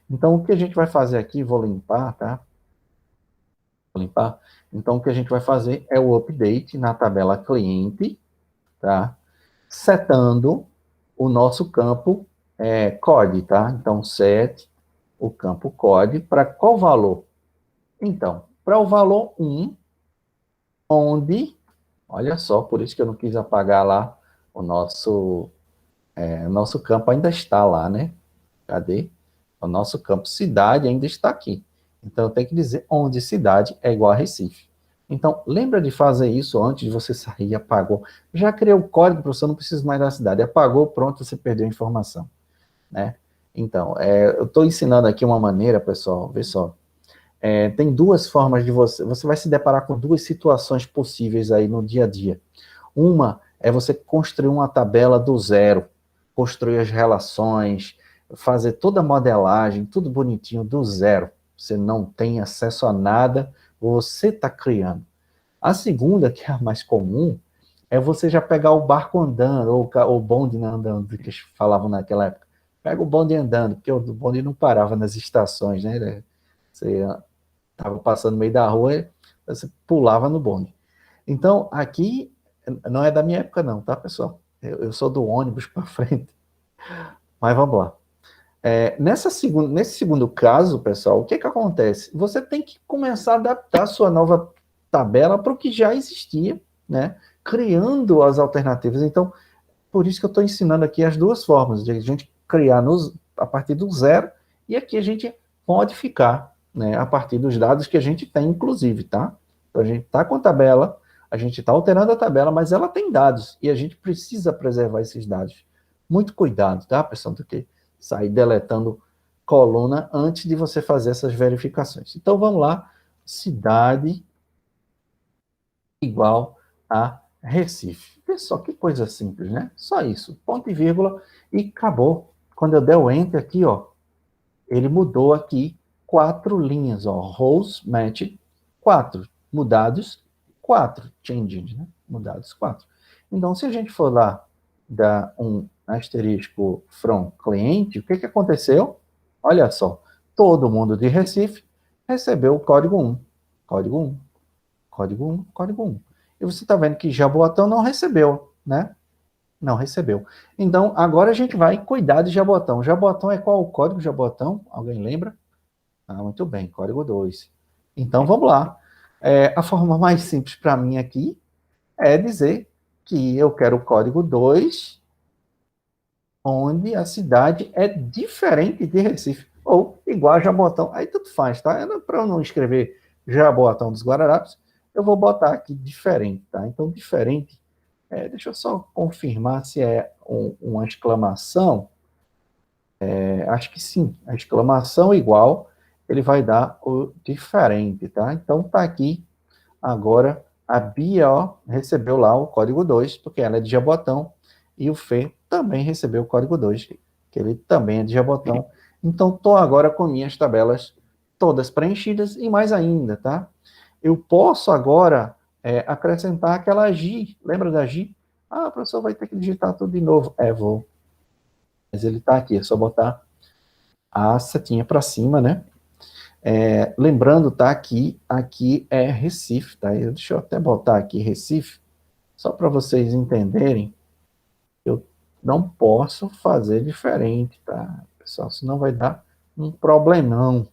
Então, o que a gente vai fazer aqui, vou limpar, tá? Vou limpar. Então, o que a gente vai fazer é o update na tabela cliente, tá? Setando o nosso campo code, tá? Então, set o campo code para qual valor? Então, para o valor 1, onde, olha só, por isso que eu não quis apagar lá o nosso campo ainda está lá, né? Cadê? O nosso campo cidade ainda está aqui. Então, eu tenho que dizer onde cidade é igual a Recife. Então, lembra de fazer isso antes de você sair, apagou. Já criou o código, professor, não precisa mais da cidade. Apagou, pronto, você perdeu a informação, né? Então, eu estou ensinando aqui uma maneira, pessoal, vê só. Tem duas formas de você vai se deparar com duas situações possíveis aí no dia a dia. Uma é você construir uma tabela do zero, construir as relações, fazer toda a modelagem, tudo bonitinho do zero. Você não tem acesso a nada, você está criando. A segunda, que é a mais comum, é você já pegar o barco andando, ou o bonde andando, que eles falavam naquela época. Pega o bonde andando, porque o bonde não parava nas estações, né? Você estava passando no meio da rua, você pulava no bonde. Então, aqui não é da minha época não, tá, pessoal? Eu sou do ônibus para frente. Mas vamos lá. Nesse segundo caso, pessoal, o que acontece? Você tem que começar a adaptar a sua nova tabela para o que já existia, né? Criando as alternativas. Então, por isso que eu estou ensinando aqui as duas formas, de a gente criar a partir do zero, e aqui a gente modificar, né, a partir dos dados que a gente tem, inclusive, tá? Então, a gente está com a tabela, a gente está alterando a tabela, mas ela tem dados, e a gente precisa preservar esses dados. Muito cuidado, tá, pessoal, do que sair deletando coluna antes de você fazer essas verificações. Então, vamos lá, cidade igual a Recife. Vê só que coisa simples, né? Só isso, ponto e vírgula, e acabou. Quando eu der o Enter aqui, ó, ele mudou aqui 4 linhas, ó, rows match 4, mudados 4, changed, né? Mudados 4. Então, se a gente for lá dar um asterisco from cliente, o que aconteceu? Olha só, todo mundo de Recife recebeu o código 1. Código 1. Código 1, código 1. E você está vendo que Jaboatão não recebeu, né? Não recebeu. Então, agora a gente vai cuidar de Jaboatão. Jaboatão é qual o código de Jaboatão? Alguém lembra? Ah, muito bem, código 2. Então, vamos lá. A forma mais simples para mim aqui é dizer que eu quero o código 2, onde a cidade é diferente de Recife, ou igual a Jaboatão. Aí tudo faz, tá? Para eu não escrever Jaboatão dos Guararapes, eu vou botar aqui diferente, tá? Então, diferente, deixa eu só confirmar se é uma exclamação. Acho que sim, a exclamação igual, ele vai dar o diferente, tá? Então, tá aqui, agora, a Bia, ó, recebeu lá o código 2, porque ela é de Jabotão, e o Fê também recebeu o código 2, que ele também é de Jabotão. Então, estou agora com minhas tabelas todas preenchidas, e mais ainda, tá? Eu posso agora acrescentar aquela GI, lembra da GI? Ah, o professor vai ter que digitar tudo de novo. Vou. Mas ele está aqui, é só botar a setinha para cima, né? Lembrando, tá, aqui é Recife, tá? Deixa eu até botar aqui Recife, só para vocês entenderem, eu não posso fazer diferente, tá, pessoal? Senão vai dar um problemão.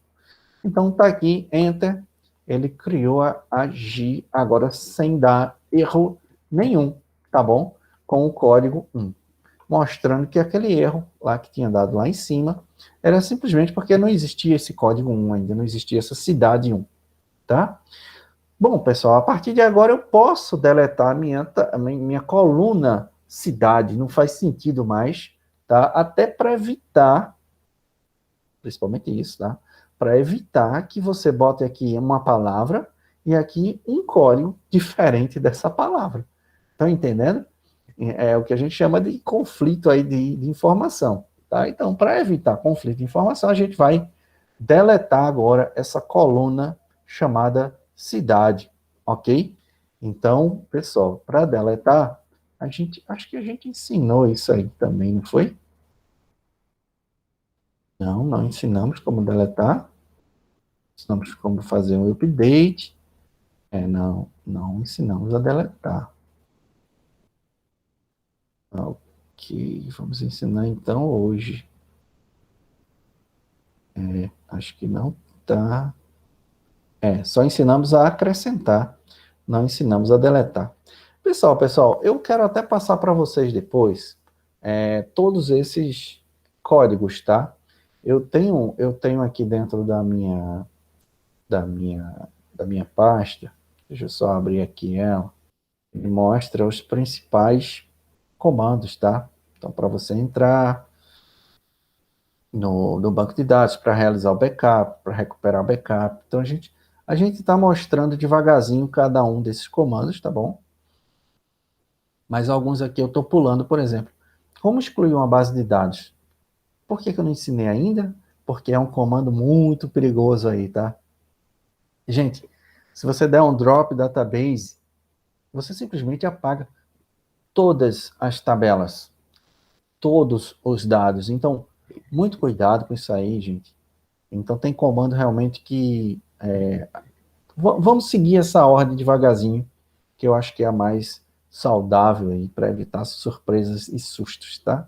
Então, tá aqui, Enter, ele criou a GI, agora sem dar erro nenhum, tá bom? Com o código 1. Mostrando que aquele erro lá que tinha dado lá em cima era simplesmente porque não existia esse código 1 ainda, não existia essa cidade 1, tá? Bom, pessoal, a partir de agora eu posso deletar a minha coluna cidade, não faz sentido mais, tá? Até para evitar, principalmente isso, tá? Para evitar que você bote aqui uma palavra e aqui um código diferente dessa palavra. Estão entendendo? É o que a gente chama de conflito aí de informação, tá? Então, para evitar conflito de informação, a gente vai deletar agora essa coluna chamada cidade, ok? Então, pessoal, para deletar, acho que a gente ensinou isso aí também, não foi? Não, não ensinamos como deletar, ensinamos como fazer um update, não ensinamos a deletar. Ok, vamos ensinar então hoje. Acho que não tá. Só ensinamos a acrescentar, não ensinamos a deletar. Pessoal, eu quero até passar para vocês depois todos esses códigos, tá? Eu tenho aqui dentro da minha, da minha pasta, deixa eu só abrir aqui ela, ele mostra os principais comandos, tá? Então, para você entrar no banco de dados, para realizar o backup, para recuperar o backup. Então, a gente está mostrando devagarzinho cada um desses comandos, tá bom? Mas alguns aqui eu estou pulando, por exemplo. Como excluir uma base de dados? Por que eu não ensinei ainda? Porque é um comando muito perigoso aí, tá? Gente, se você der um drop database, você simplesmente apaga todas as tabelas, todos os dados. Então, muito cuidado com isso aí, gente. Então, tem comando realmente que... vamos seguir essa ordem devagarzinho, que eu acho que é a mais saudável aí, para evitar surpresas e sustos, tá?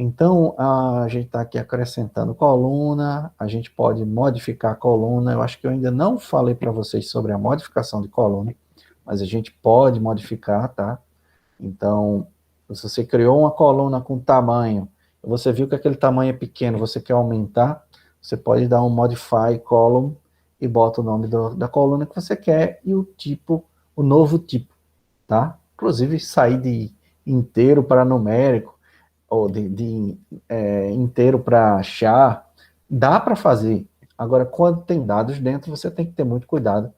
Então, a gente está aqui acrescentando coluna, a gente pode modificar a coluna. Eu acho que eu ainda não falei para vocês sobre a modificação de coluna, mas a gente pode modificar, tá? Então, se você criou uma coluna com tamanho, você viu que aquele tamanho é pequeno, você quer aumentar, você pode dar um modify column e bota o nome da coluna que você quer e o tipo, o novo tipo, tá? Inclusive, sair de inteiro para numérico, ou de inteiro para char, dá para fazer. Agora, quando tem dados dentro, você tem que ter muito cuidado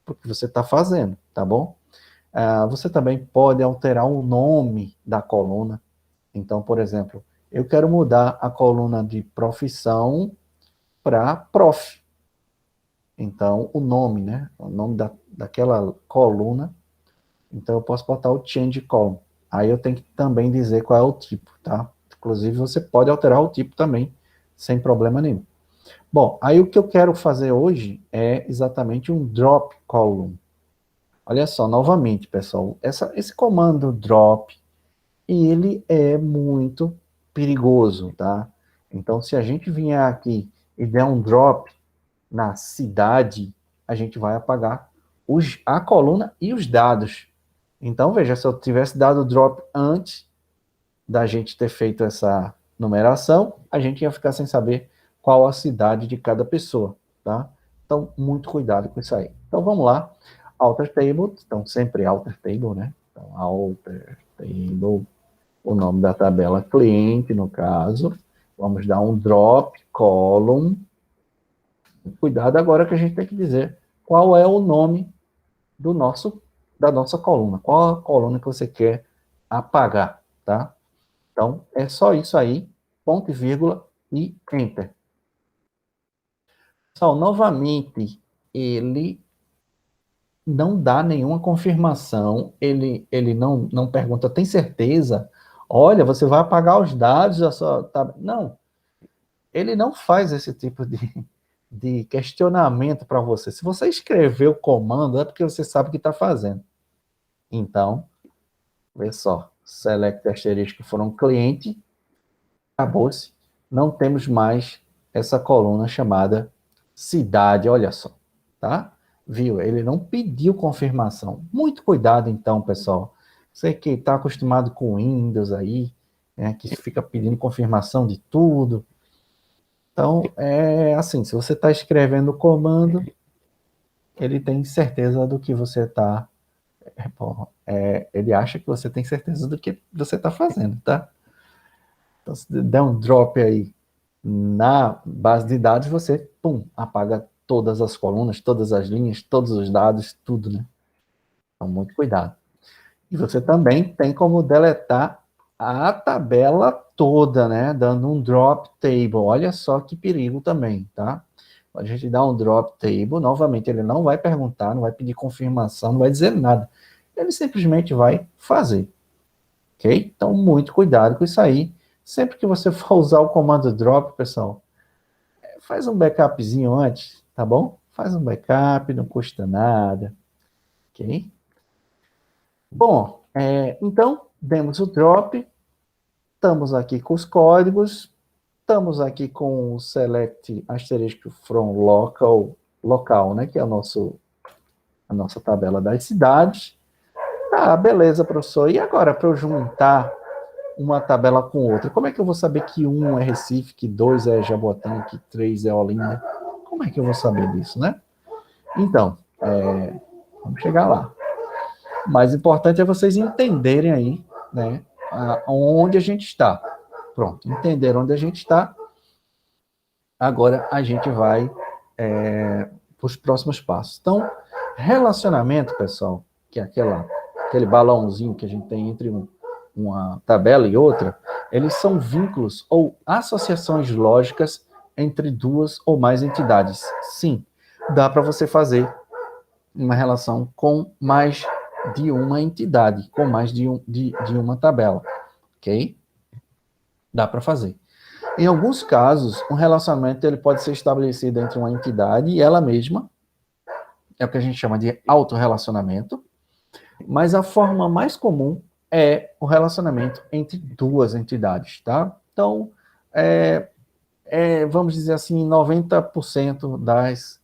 porque você está fazendo, tá bom? Você também pode alterar o nome da coluna. Então, por exemplo, eu quero mudar a coluna de profissão para prof. Então, o nome, né? O nome daquela coluna. Então, eu posso botar o change column. Aí eu tenho que também dizer qual é o tipo, tá? Inclusive, você pode alterar o tipo também, sem problema nenhum. Bom, aí o que eu quero fazer hoje é exatamente um drop column. Olha só, novamente, pessoal, esse comando drop, ele é muito perigoso, tá? Então, se a gente vier aqui e der um drop na cidade, a gente vai apagar a coluna e os dados. Então, veja, se eu tivesse dado drop antes da gente ter feito essa numeração, a gente ia ficar sem saber qual a cidade de cada pessoa, tá? Então, muito cuidado com isso aí. Então, vamos lá. Alter table, então sempre alter table, né? Então, alter table, o nome da tabela cliente, no caso. Vamos dar um drop column. Cuidado agora que a gente tem que dizer qual é o nome da nossa coluna. Qual a coluna que você quer apagar, tá? Então, é só isso aí, ponto e vírgula e enter. Pessoal, novamente, ele não dá nenhuma confirmação, ele não pergunta, tem certeza? Olha, você vai apagar os dados da sua... Não, ele não faz esse tipo de questionamento para você. Se você escrever o comando, é porque você sabe o que está fazendo. Então, vê só, select asterisco from cliente, acabou-se, não temos mais essa coluna chamada cidade, olha só, tá? Viu? Ele não pediu confirmação. Muito cuidado então, pessoal. Você que está acostumado com Windows aí, que fica pedindo confirmação de tudo. Então, é assim, se você está escrevendo o comando, ele tem certeza do que você está... ele acha que você tem certeza do que você está fazendo, tá? Então, se der um drop aí na base de dados, você, pum, apaga todas as colunas, todas as linhas, todos os dados, tudo, né? Então, muito cuidado. E você também tem como deletar a tabela toda, né? Dando um drop table. Olha só que perigo também, tá? A gente dá um drop table, novamente, ele não vai perguntar, não vai pedir confirmação, não vai dizer nada. Ele simplesmente vai fazer, ok? Então, muito cuidado com isso aí. Sempre que você for usar o comando drop, pessoal, faz um backupzinho antes, tá bom? Faz um backup, não custa nada, ok? Bom, então, demos o drop, estamos aqui com os códigos, estamos aqui com o select asterisco from local, né, que é a nossa tabela das cidades. Tá, beleza, professor. E agora, para eu juntar uma tabela com outra, como é que eu vou saber que 1 é Recife, que 2 é Jaboatão, que 3 é Olinda? Como é que eu vou saber disso, né? Então, vamos chegar lá. O mais importante é vocês entenderem aí, né, onde a gente está. Pronto, entender onde a gente está. Agora a gente vai para os próximos passos. Então, relacionamento, pessoal, que é aquele balãozinho que a gente tem entre uma tabela e outra, eles são vínculos ou associações lógicas entre duas ou mais entidades. Sim, dá para você fazer uma relação com mais de uma entidade, com mais de uma tabela, ok? Dá para fazer. Em alguns casos, um relacionamento ele pode ser estabelecido entre uma entidade e ela mesma, é o que a gente chama de autorrelacionamento, mas a forma mais comum é o relacionamento entre duas entidades, tá? Então, vamos dizer assim, 90% das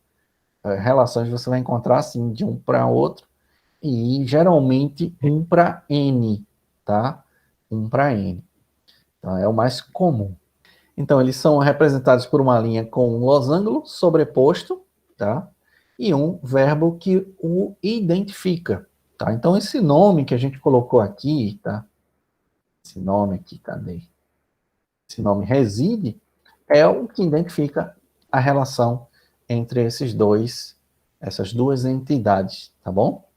relações você vai encontrar assim, de um para outro, e geralmente 1 para N, tá? 1 para N. Então, é o mais comum. Então, eles são representados por uma linha com um losango sobreposto, tá? E um verbo que o identifica, tá? Então, esse nome que a gente colocou aqui, tá? Esse nome aqui, cadê? Esse nome reside é o que identifica a relação entre essas duas entidades, tá bom?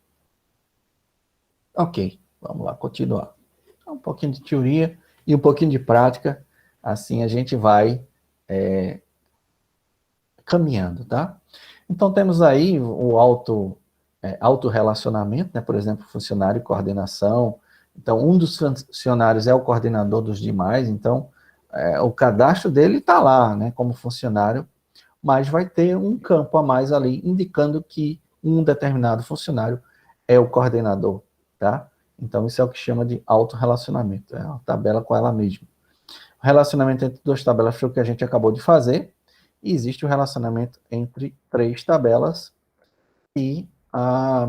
Ok, vamos lá, continuar. Um pouquinho de teoria e um pouquinho de prática, assim a gente vai caminhando, tá? Então temos aí o autorrelacionamento, né? Por exemplo, funcionário e coordenação. Então, um dos funcionários é o coordenador dos demais, então o cadastro dele está lá, né, como funcionário, mas vai ter um campo a mais ali, indicando que um determinado funcionário é o coordenador, tá? Então, isso é o que chama de autorrelacionamento, é uma tabela com ela mesma. O relacionamento entre duas tabelas foi o que a gente acabou de fazer, e existe o relacionamento entre três tabelas, e,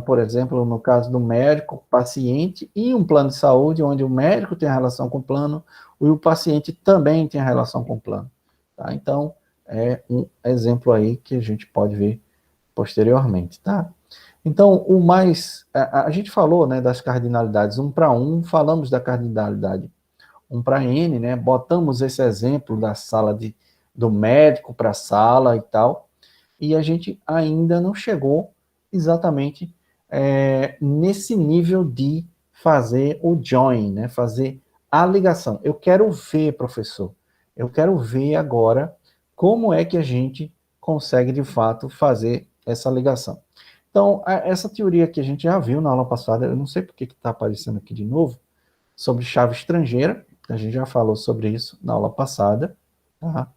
por exemplo, no caso do médico, paciente e um plano de saúde, onde o médico tem a relação com o plano, e o paciente também tem a relação com o plano. Tá? Então, é um exemplo aí que a gente pode ver posteriormente, tá? Então, a gente falou, né, das cardinalidades 1 para 1, falamos da cardinalidade 1 para N, né, botamos esse exemplo da sala do médico para a sala e tal, e a gente ainda não chegou exatamente nesse nível de fazer o join, né, fazer a ligação. Eu quero ver, professor, eu quero ver agora como é que a gente consegue, de fato, fazer essa ligação. Então, essa teoria que a gente já viu na aula passada, eu não sei por que está aparecendo aqui de novo, sobre chave estrangeira, a gente já falou sobre isso na aula passada, tá?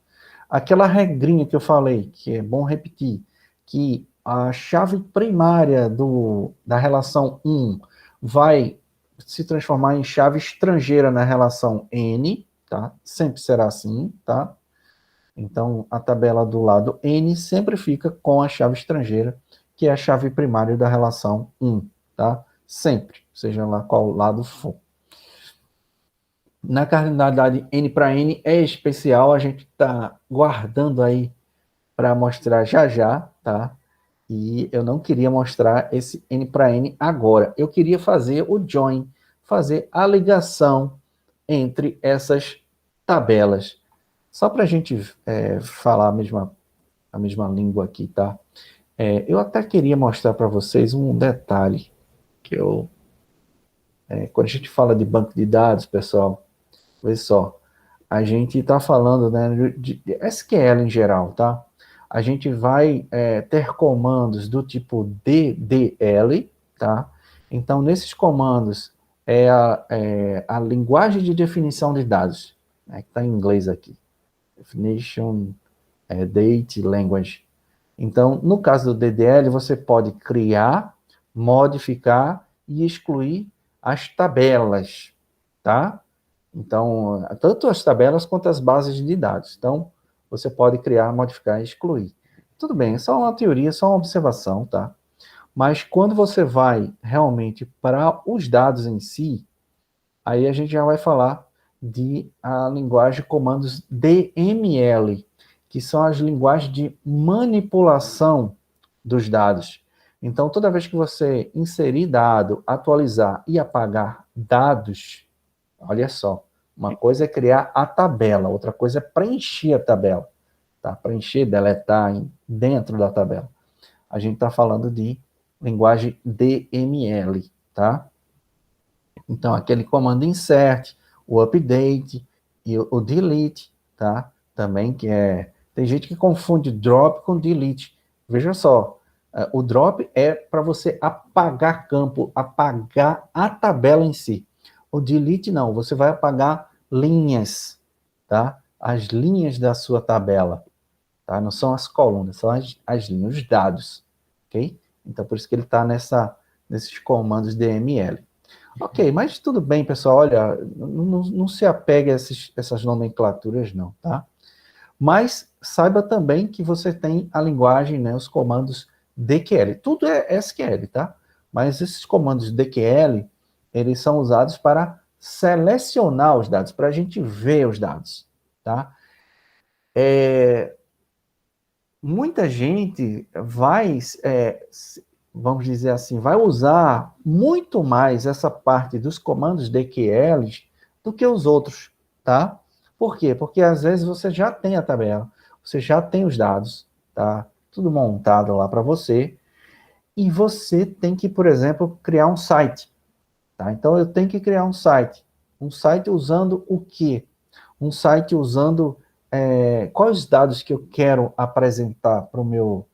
Aquela regrinha que eu falei, que é bom repetir, que a chave primária da relação 1 vai se transformar em chave estrangeira na relação N, tá? Sempre será assim, tá? Então, a tabela do lado N sempre fica com a chave estrangeira, que é a chave primária da relação 1, tá? Sempre, seja lá qual lado for. Na cardinalidade N para N é especial, a gente está guardando aí para mostrar já já, tá? E eu não queria mostrar esse N para N agora. Eu queria fazer o join, fazer a ligação entre essas tabelas. Só para a gente falar a mesma língua aqui, tá? Eu até queria mostrar para vocês um detalhe que quando a gente fala de banco de dados, pessoal, vê só, a gente está falando, né, de SQL em geral, tá? A gente vai ter comandos do tipo DDL, tá? Então, nesses comandos, a linguagem de definição de dados, né, que está em inglês aqui. Definition, Date, Language. Então, no caso do DDL, você pode criar, modificar e excluir as tabelas, tá? Então, tanto as tabelas quanto as bases de dados. Então, você pode criar, modificar e excluir. Tudo bem, é só uma teoria, só uma observação, tá? Mas quando você vai realmente para os dados em si, aí a gente já vai falar de a linguagem de comandos DML, que são as linguagens de manipulação dos dados. Então, toda vez que você inserir dado, atualizar e apagar dados, olha só, uma coisa é criar a tabela, outra coisa é preencher a tabela, tá? Preencher, deletar dentro da tabela. A gente está falando de linguagem DML, tá? Então, aquele comando insert, o update e o delete, tá? Também que é... Tem gente que confunde drop com delete. Veja só, o drop é para você apagar campo, apagar a tabela em si. O delete não, você vai apagar linhas, tá? As linhas da sua tabela, tá? Não são as colunas, são as linhas, os dados, ok? Então, por isso que ele está nesses comandos DML. Ok, mas tudo bem, pessoal. Olha, não se apegue a essas nomenclaturas, não, tá? Mas saiba também que você tem a linguagem, né, os comandos DQL. Tudo é SQL, tá? Mas esses comandos DQL, eles são usados para selecionar os dados, para a gente ver os dados, tá? Muita gente vai, vamos dizer assim, vai usar muito mais essa parte dos comandos DQLs do que os outros, tá? Por quê? Porque às vezes você já tem a tabela, você já tem os dados, tá? Tudo montado lá para você, e você tem que, por exemplo, criar um site, tá? Então eu tenho que criar um site usando o quê? Um site usando quais os dados que eu quero apresentar para o meu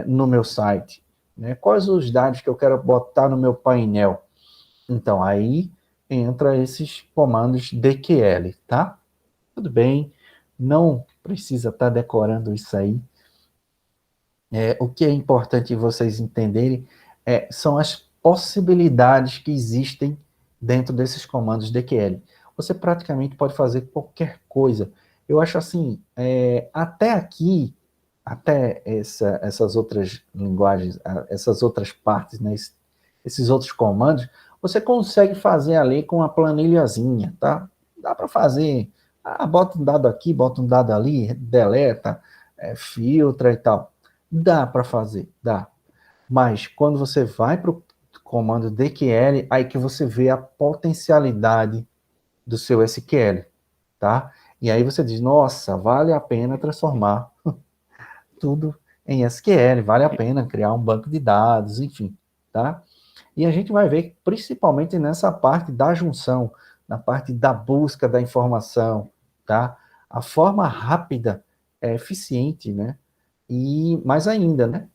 no meu site, né? Quais os dados que eu quero botar no meu painel? Então, aí entra esses comandos DQL, tá? Tudo bem, não precisa estar decorando isso aí. O que é importante vocês entenderem são as possibilidades que existem dentro desses comandos DQL. Você praticamente pode fazer qualquer coisa. Eu acho assim, até aqui, até essas outras linguagens, essas outras partes, né, esses outros comandos, você consegue fazer ali com uma planilhazinha, tá? Dá para fazer, bota um dado aqui, bota um dado ali, deleta, filtra e tal. Dá para fazer, dá. Mas quando você vai para o comando DQL, aí que você vê a potencialidade do seu SQL, tá? E aí você diz, nossa, vale a pena transformar tudo em SQL, vale a pena criar um banco de dados, enfim, tá? E a gente vai ver principalmente nessa parte da junção, na parte da busca da informação, tá? A forma rápida, eficiente, né? E mais ainda, né?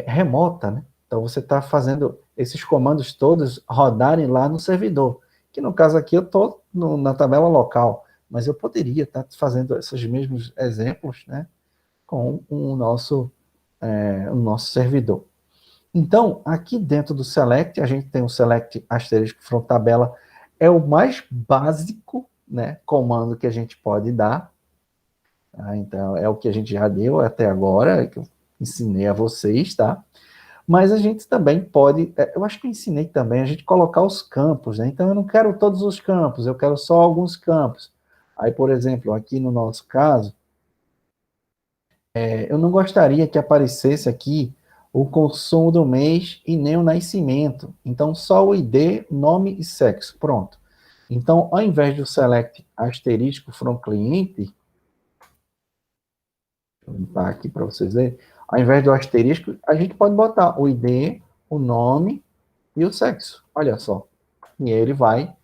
Remota, né? Então você está fazendo esses comandos todos rodarem lá no servidor, que no caso aqui eu estou na tabela local, mas eu poderia estar fazendo esses mesmos exemplos, né? Com o nosso servidor. Então, aqui dentro do select, a gente tem o select asterisco front tabela, é o mais básico, né, comando que a gente pode dar. Tá? Então, é o que a gente já deu até agora, que eu ensinei a vocês, tá? Mas a gente também pode, eu acho que eu ensinei também a gente colocar os campos, né? Então, eu não quero todos os campos, eu quero só alguns campos. Aí, por exemplo, aqui no nosso caso, eu não gostaria que aparecesse aqui o consumo do mês e nem o nascimento. Então, só o ID, nome e sexo. Pronto. Então, ao invés do select asterisco from cliente, deixa eu limpar aqui para vocês verem, ao invés do asterisco, a gente pode botar o ID, o nome e o sexo. Olha só. E ele vai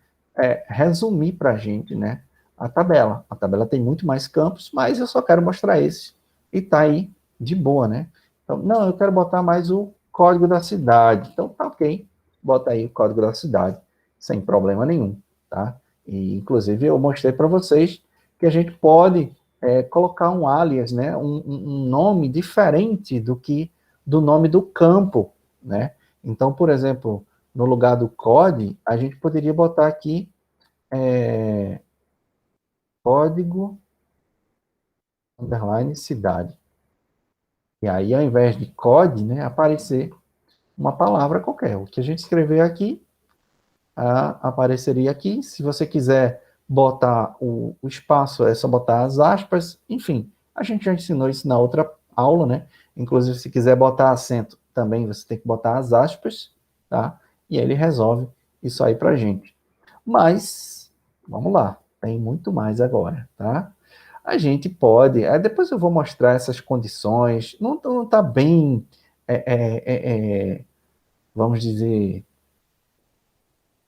resumir para a gente, né, a tabela. A tabela tem muito mais campos, mas eu só quero mostrar esse. E está aí de boa, né? Então, não, eu quero botar mais o código da cidade. Então, tá ok. Bota aí o código da cidade, sem problema nenhum, tá? E, inclusive, eu mostrei para vocês que a gente pode colocar um alias, né? Um nome diferente do nome do campo, né? Então, por exemplo, no lugar do code, a gente poderia botar aqui código, underline, cidade. E aí, ao invés de code, né, aparecer uma palavra qualquer. O que a gente escrever aqui, apareceria aqui. Se você quiser botar o espaço, é só botar as aspas. Enfim, a gente já ensinou isso na outra aula, né? Inclusive, se quiser botar acento, também você tem que botar as aspas, tá? E aí ele resolve isso aí pra gente. Mas, vamos lá, tem muito mais agora, tá? A gente pode, depois eu vou mostrar essas condições, não tá bem, vamos dizer,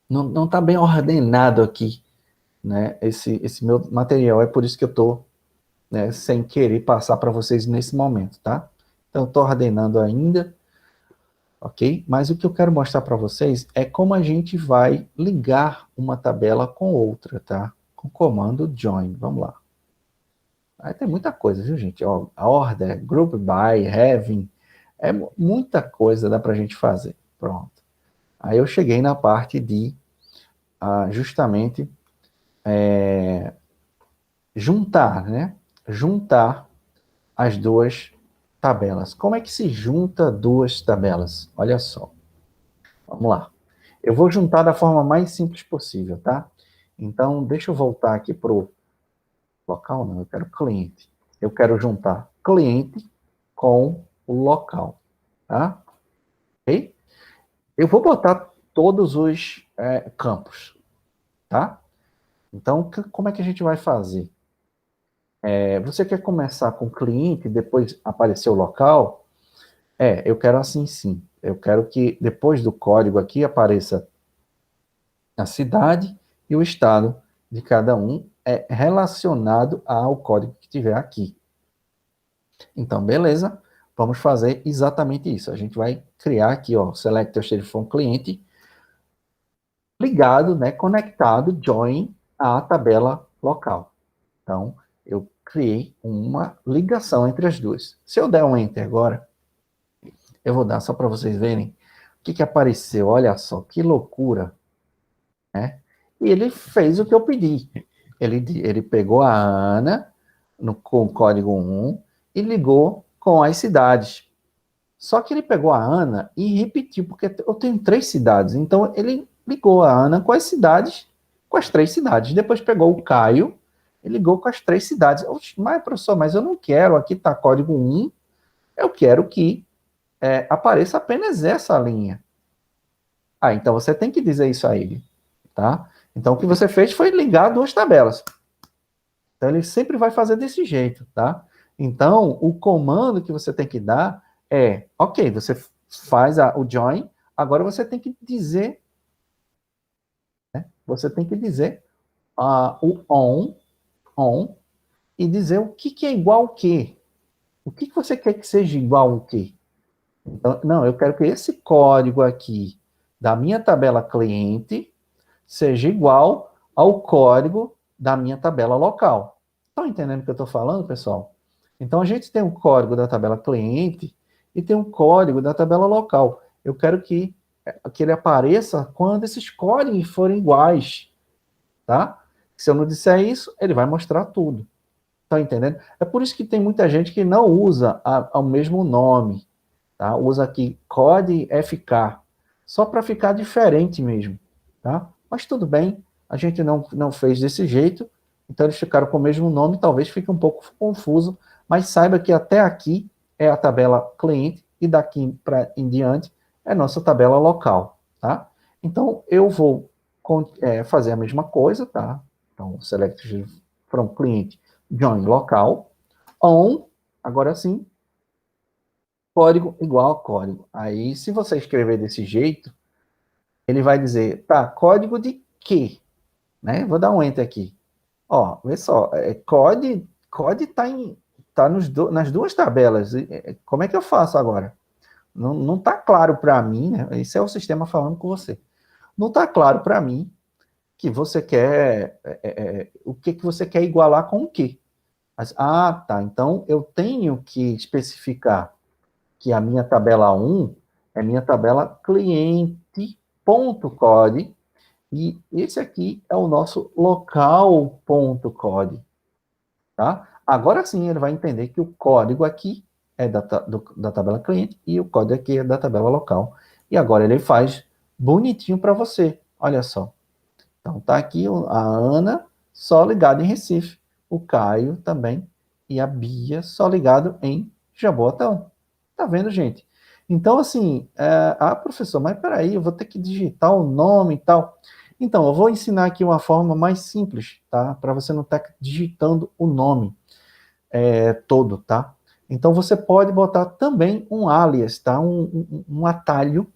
não tá bem ordenado aqui, né, esse meu material, é por isso que eu tô, né, sem querer passar para vocês nesse momento, tá? Então, eu tô ordenando ainda, ok? Mas o que eu quero mostrar para vocês é como a gente vai ligar uma tabela com outra, tá? Com o comando join, vamos lá. Aí tem muita coisa, viu, gente? Ó, order, group by, having, muita coisa dá para a gente fazer. Pronto. Aí eu cheguei na parte de justamente juntar, né? Juntar as duas tabelas. Como é que se junta duas tabelas? Olha só. Vamos lá. Eu vou juntar da forma mais simples possível, tá? Então, deixa eu voltar aqui para o local, não, eu quero cliente. Eu quero juntar cliente com o local, tá? Ok? Eu vou botar todos os campos, tá? Então, como é que a gente vai fazer? Você quer começar com cliente e depois aparecer o local? Eu quero assim sim. Eu quero que depois do código aqui apareça a cidade e o estado de cada um relacionado ao código que tiver aqui. Então, beleza, vamos fazer exatamente isso. A gente vai criar aqui, ó, select your state from cliente, ligado, né, conectado, join à tabela local. Então, eu criei uma ligação entre as duas. Se eu der um enter agora, eu vou dar só para vocês verem o que apareceu. Olha só, que loucura, né? E ele fez o que eu pedi. Ele pegou a Ana com o código 1 e ligou com as cidades. Só que ele pegou a Ana e repetiu, porque eu tenho 3 cidades. Então, ele ligou a Ana com as cidades, com as 3 cidades. Depois pegou o Caio e ligou com as 3 cidades. Mas, professor, mas eu não quero, aqui está código 1, eu quero que apareça apenas essa linha. Então você tem que dizer isso a ele, tá? Então, o que você fez foi ligar 2 tabelas. Então, ele sempre vai fazer desse jeito, tá? Então, o comando que você tem que dar ok, você faz o join, agora você tem que dizer, né? Você tem que dizer o on, e dizer o que é igual ao quê. O que você quer que seja igual ao quê? Então, não, eu quero que esse código aqui da minha tabela cliente seja igual ao código da minha tabela local. Estão entendendo o que eu estou falando, pessoal? Então, a gente tem um código da tabela cliente e tem um código da tabela local. Eu quero que ele apareça quando esses códigos forem iguais, tá? Se eu não disser isso, ele vai mostrar tudo. Estão entendendo? É por isso que tem muita gente que não usa o mesmo nome, tá? Usa aqui code FK, só para ficar diferente mesmo, tá? Mas tudo bem, a gente não fez desse jeito, então eles ficaram com o mesmo nome, talvez fique um pouco confuso, mas saiba que até aqui é a tabela cliente e daqui em diante é nossa tabela local, tá? Então eu vou fazer a mesma coisa, tá? Então select from client join local on, agora sim, código igual a código. Aí, se você escrever desse jeito, ele vai dizer, tá, código de quê? Né? Vou dar um enter aqui. Ó, vê só, code tá nas 2 tabelas. Como é que eu faço agora? Não tá claro para mim, né? Esse é o sistema falando com você. Não tá claro para mim que você quer, o que você quer igualar com o quê? Tá, então eu tenho que especificar que a minha tabela 1 é minha tabela cliente.code E esse aqui é o nosso local.code, tá? Agora sim ele vai entender que o código aqui é da tabela cliente e o código aqui é da tabela local. E agora ele faz bonitinho para você, olha só. Então tá aqui a Ana só ligada em Recife, o Caio também e a Bia só ligado em Jaboatão. Tá vendo, gente? Então, assim, professor, mas peraí, eu vou ter que digitar o nome e tal. Então, eu vou ensinar aqui uma forma mais simples, tá? Para você não estar digitando o nome todo, tá? Então, você pode botar também um alias, tá? Um atalho,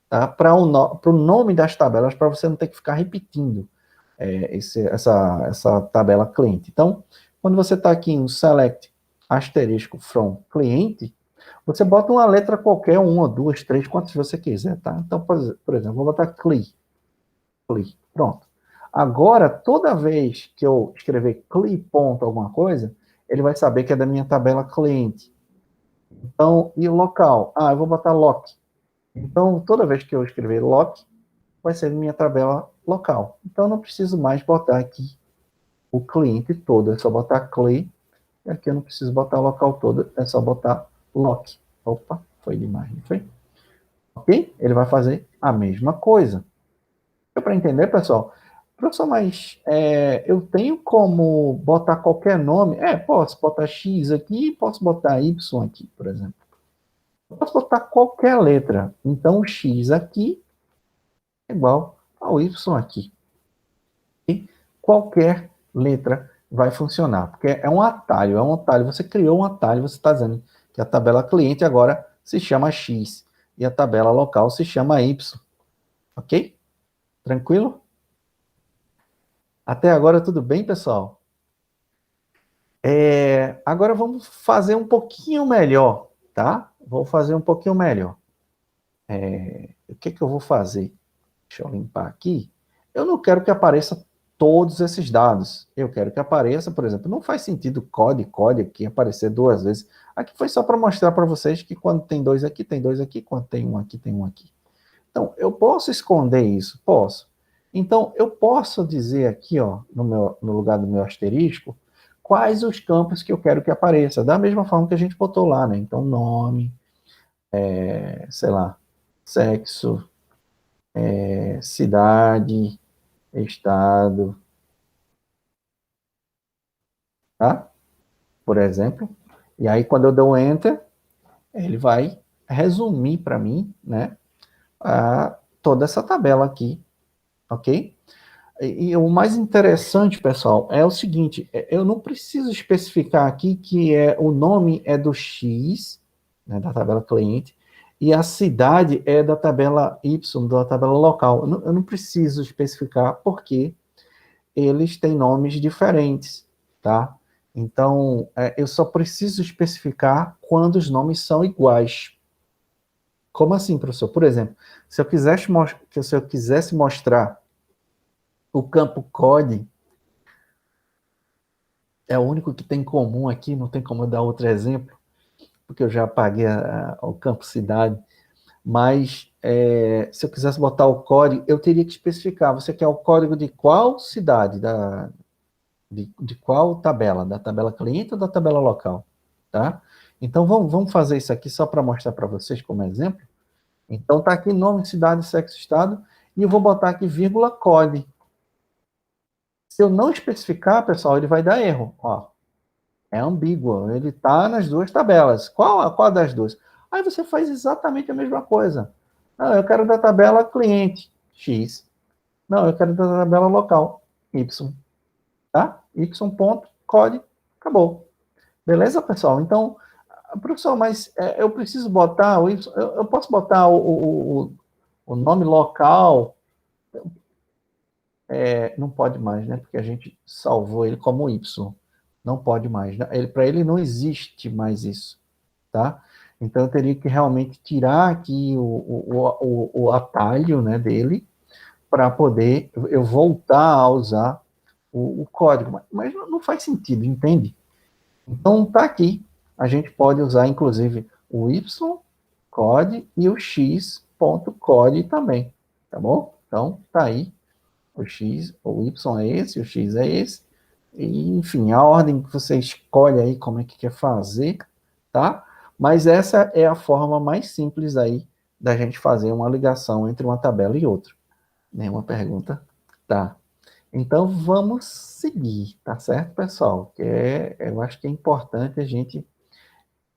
tá? Para o nome das tabelas, para você não ter que ficar repetindo essa tabela cliente. Então, quando você está aqui em select asterisco from cliente, você bota uma letra qualquer, uma, duas, três, quantas você quiser, tá? Então, por exemplo, vou botar CLI, pronto. Agora, toda vez que eu escrever CLI ponto alguma coisa, ele vai saber que é da minha tabela cliente. Então, e o local? Eu vou botar lock. Então, toda vez que eu escrever lock, vai ser minha tabela local. Então, não preciso mais botar aqui o cliente todo, é só botar CLI, e aqui eu não preciso botar o local todo, é só botar lock. Opa, foi demais, não foi? Ok? Ele vai fazer a mesma coisa. Deu para entender, pessoal? Professor, mas eu tenho como botar qualquer nome? Posso botar X aqui, posso botar Y aqui, por exemplo. Eu posso botar qualquer letra. Então, o X aqui é igual ao Y aqui. E qualquer letra vai funcionar, porque é um atalho, você criou um atalho, você está dizendo que a tabela cliente agora se chama X e a tabela local se chama Y, ok? Tranquilo? Até agora tudo bem, pessoal? Agora vamos fazer um pouquinho melhor, tá? Vou fazer um pouquinho melhor. O que eu vou fazer? Deixa eu limpar aqui. Eu não quero que apareça todos esses dados. Eu quero que apareça, por exemplo, não faz sentido code aqui aparecer duas vezes. Aqui foi só para mostrar para vocês que quando tem dois aqui, tem dois aqui, quando tem um aqui, tem um aqui. Então, eu posso esconder isso? Posso. Então, eu posso dizer aqui, ó, no lugar do meu asterisco, quais os campos que eu quero que apareça, da mesma forma que a gente botou lá, né? Então, nome, sei lá, sexo, cidade, estado, tá? Por exemplo. E aí, quando eu dou Enter, ele vai resumir para mim, né, toda essa tabela aqui, ok? E o mais interessante, pessoal, é o seguinte, eu não preciso especificar aqui que o nome é do X, né, da tabela cliente, e a cidade é da tabela Y, da tabela local. Eu não preciso especificar porque eles têm nomes diferentes, tá? Então, eu só preciso especificar quando os nomes são iguais. Como assim, professor? Por exemplo, se eu quisesse mostrar o campo code, é o único que tem em comum aqui, não tem como eu dar outro exemplo, porque eu já apaguei o campo cidade, mas se eu quisesse botar o código, eu teria que especificar, você quer o código de qual cidade, de qual tabela? Da tabela cliente ou da tabela local? Tá? Então, vamos fazer isso aqui só para mostrar para vocês como exemplo. Então, tá aqui nome, cidade, sexo, estado, e eu vou botar aqui vírgula code. Se eu não especificar, pessoal, ele vai dar erro. Ó, é ambíguo, ele está nas duas tabelas. Qual das duas? Aí você faz exatamente a mesma coisa. Não, eu quero da tabela cliente, X. Não, eu quero da tabela local, Y. Tá? Y ponto, code, acabou. Beleza, pessoal? Então, professor, mas eu preciso botar o Y, eu posso botar o nome local, não pode mais, né? Porque a gente salvou ele como Y. Não pode mais. Né? Para ele não existe mais isso, tá? Então eu teria que realmente tirar aqui o atalho, né, dele para poder eu voltar a usar o código. Mas não faz sentido, entende? Então, tá aqui. A gente pode usar, inclusive, o Y-code e o X.code também, tá bom? Então, tá aí. o X, o Y é esse, o X é esse, e, enfim, a ordem que você escolhe aí como é que quer fazer, tá? Mas essa é a forma mais simples aí da gente fazer uma ligação entre uma tabela e outra. Nenhuma pergunta? Tá. Então vamos seguir, tá certo, pessoal? Eu acho que é importante a gente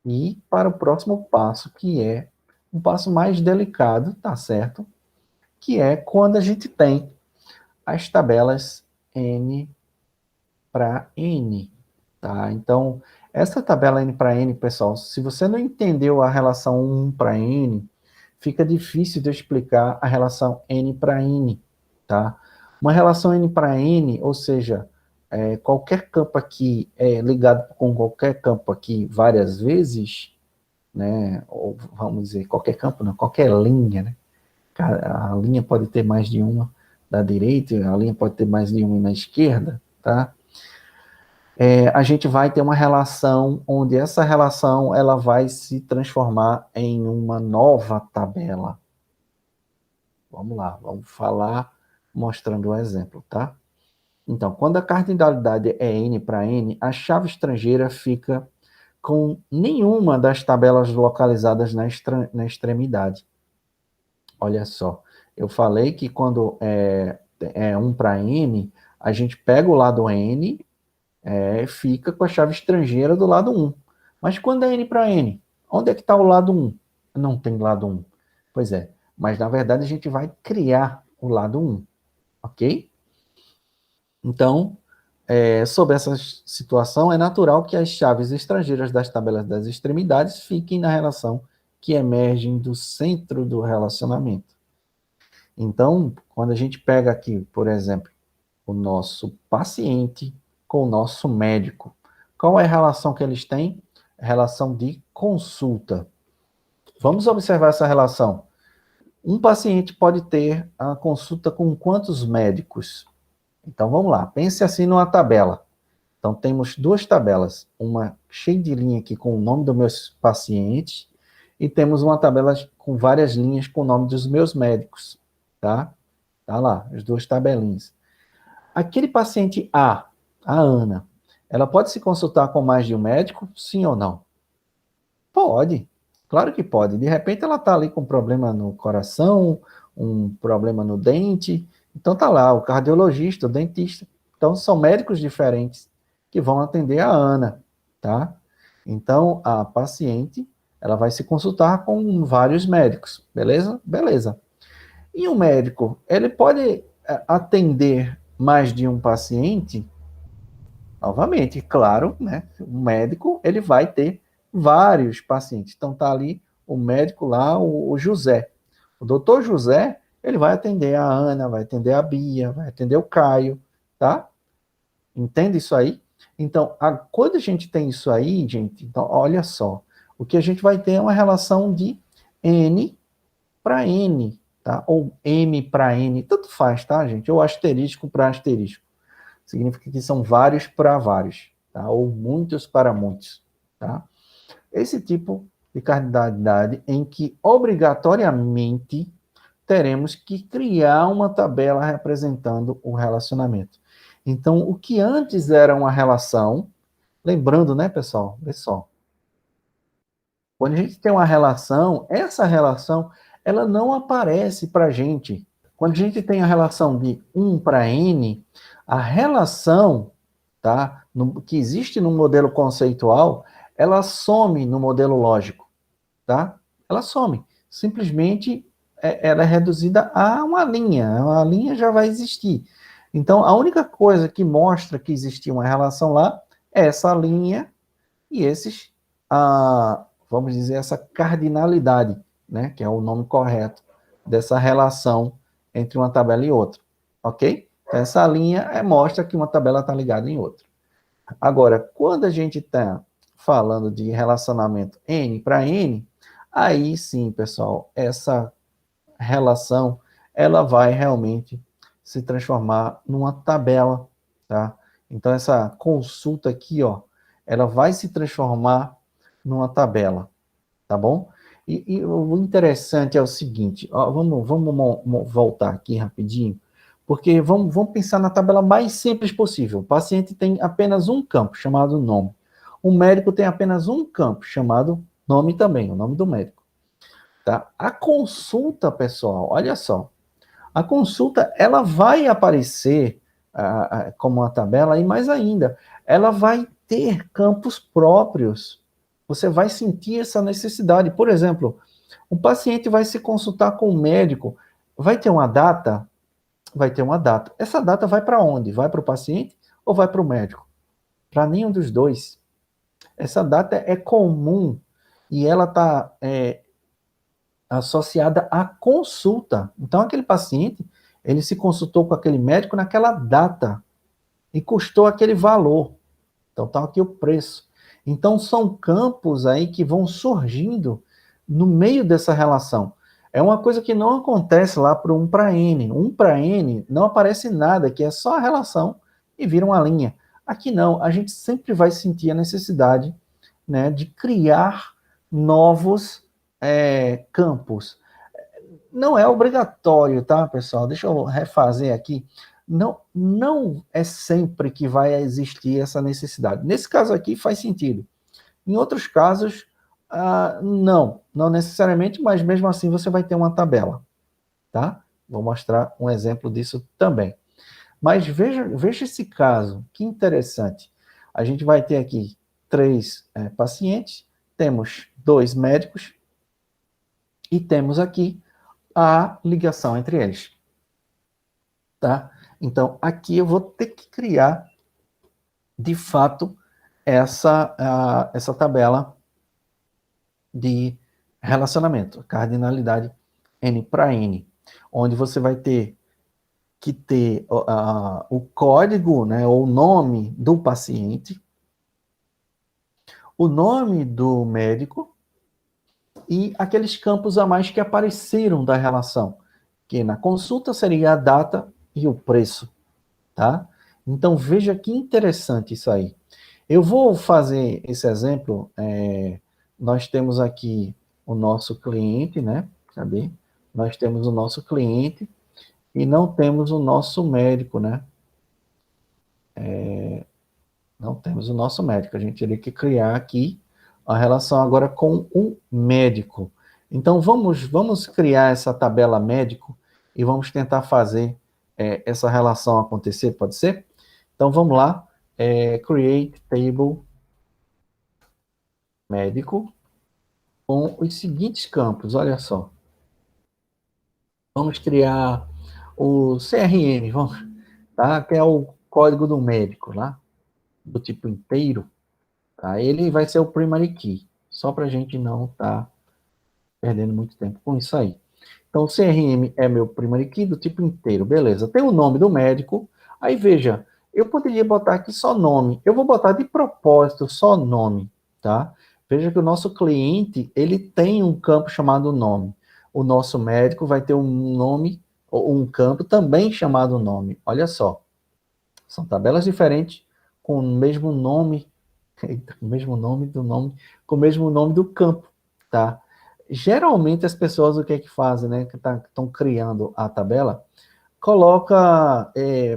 ir para o próximo passo, que é um passo mais delicado, tá certo? Que é quando a gente tem as tabelas N para N, tá? Então, essa tabela N para N, pessoal, se você não entendeu a relação 1 para N, fica difícil de eu explicar a relação N para N, tá? Uma relação N para N, ou seja, qualquer campo aqui é ligado com qualquer campo aqui várias vezes, né? Ou vamos dizer, qualquer campo, não, qualquer linha, né? A linha pode ter mais de uma da direita, a linha pode ter mais de uma na esquerda, tá? A gente vai ter uma relação onde essa relação ela vai se transformar em uma nova tabela. Vamos lá, vamos falar mostrando o exemplo, tá? Então, quando a cardinalidade é N para N, a chave estrangeira fica com nenhuma das tabelas localizadas na extremidade. Olha só, eu falei que quando é 1 para N, a gente pega o lado N, fica com a chave estrangeira do lado 1. Mas quando é N para N, onde é que está o lado 1? Não tem lado 1. Pois é, mas na verdade a gente vai criar o lado 1, ok? Então, sob essa situação, é natural que as chaves estrangeiras das tabelas das extremidades fiquem na relação que emergem do centro do relacionamento. Então, quando a gente pega aqui, por exemplo, o nosso paciente com o nosso médico, qual é a relação que eles têm? Relação de consulta. Vamos observar essa relação. Um paciente pode ter a consulta com quantos médicos? Então, vamos lá. Pense assim numa tabela. Então, temos duas tabelas. Uma cheia de linha aqui com o nome dos meus pacientes e temos uma tabela com várias linhas com o nome dos meus médicos, tá? Tá lá, as duas tabelinhas. Aquele paciente a Ana, ela pode se consultar com mais de um médico? Sim ou não? Pode, claro que pode. De repente ela está ali com problema no coração, um problema no dente, então tá lá o cardiologista, o dentista. Então são médicos diferentes que vão atender a Ana, tá? Então a paciente, ela vai se consultar com vários médicos, beleza? Beleza. E o médico, ele pode atender mais de um paciente? Novamente, claro, né? O médico, ele vai ter vários pacientes. Então, tá ali o médico lá, o José. O doutor José, ele vai atender a Ana, vai atender a Bia, vai atender o Caio, tá? Entende isso aí? Então, quando a gente tem isso aí, gente, então, olha só, o que a gente vai ter é uma relação de N para N, tá? Ou M para N, tanto faz, tá, gente? Ou asterisco para asterisco. Significa que são vários para vários, tá? Ou muitos para muitos, tá? Esse tipo de cardinalidade em que obrigatoriamente teremos que criar uma tabela representando o relacionamento. Então, o que antes era uma relação, lembrando, né, pessoal? Olha só. Quando a gente tem uma relação, essa relação, ela não aparece para a gente. Quando a gente tem a relação de 1 para N, a relação, tá, que existe no modelo conceitual, ela some no modelo lógico, tá? Ela some. Simplesmente ela é reduzida a uma linha já vai existir. Então, a única coisa que mostra que existia uma relação lá é essa linha e vamos dizer, essa cardinalidade, né, que é o nome correto dessa relação entre uma tabela e outra, ok? Então, essa linha mostra que uma tabela está ligada em outra. Agora, quando a gente está falando de relacionamento N para N, aí sim, pessoal, essa relação, ela vai realmente se transformar numa tabela, tá? Então, essa consulta aqui, ó, ela vai se transformar numa tabela, tá bom? E o interessante é o seguinte, ó, vamos voltar aqui rapidinho, Porque vamos pensar na tabela mais simples possível. O paciente tem apenas um campo, chamado nome. O médico tem apenas um campo, chamado nome também, o nome do médico. Tá? A consulta, pessoal, olha só. A consulta, ela vai aparecer como uma tabela, e mais ainda, ela vai ter campos próprios. Você vai sentir essa necessidade. Por exemplo, o paciente vai se consultar com o médico, vai ter uma data? Vai ter uma data. Essa data vai para onde? Vai para o paciente ou vai para o médico? Para nenhum dos dois. Essa data é comum e ela está associada à consulta. Então, aquele paciente, ele se consultou com aquele médico naquela data e custou aquele valor. Então, está aqui o preço. Então, são campos aí que vão surgindo no meio dessa relação. É uma coisa que não acontece lá para 1 para N. 1 para N não aparece nada, que é só a relação e vira uma linha. Aqui não, a gente sempre vai sentir a necessidade, né, de criar novos campos. Não é obrigatório, tá, pessoal? Deixa eu refazer aqui. Não é sempre que vai existir essa necessidade. Nesse caso aqui faz sentido. Em outros casos, não necessariamente, mas mesmo assim você vai ter uma tabela, tá? Vou mostrar um exemplo disso também. Mas veja esse caso, que interessante. A gente vai ter aqui 3 pacientes, temos 2 médicos e temos aqui a ligação entre eles, tá? Então, aqui eu vou ter que criar, de fato, essa tabela de relacionamento, cardinalidade N para N, onde você vai ter que ter o código, né, ou o nome do paciente, o nome do médico e aqueles campos a mais que apareceram da relação, que na consulta seria a data e o preço, tá? Então, veja que interessante isso aí. Eu vou fazer esse exemplo, nós temos aqui o nosso cliente, né? Cadê? Nós temos o nosso cliente e não temos o nosso médico, né? Não temos o nosso médico. A gente teria que criar aqui a relação agora com o médico. Então, vamos criar essa tabela médico e vamos tentar fazer essa relação acontecer, pode ser? Então, vamos lá. Create table médico com os seguintes campos, olha só. Vamos criar o CRM, tá? Que é o código do médico, lá, do tipo inteiro. Tá? Ele vai ser o primary key, só para a gente não estar perdendo muito tempo com isso aí. Então, o CRM é meu primary key do tipo inteiro, beleza. Tem o nome do médico, aí veja, eu poderia botar aqui só nome, eu vou botar de propósito só nome, tá? Veja que o nosso cliente, ele tem um campo chamado nome. O nosso médico vai ter um nome, ou um campo também chamado nome. Olha só, são tabelas diferentes com o mesmo nome, com o mesmo nome do nome, com o mesmo nome do campo, tá? Geralmente as pessoas o que é que fazem, né, que estão criando a tabela, coloca,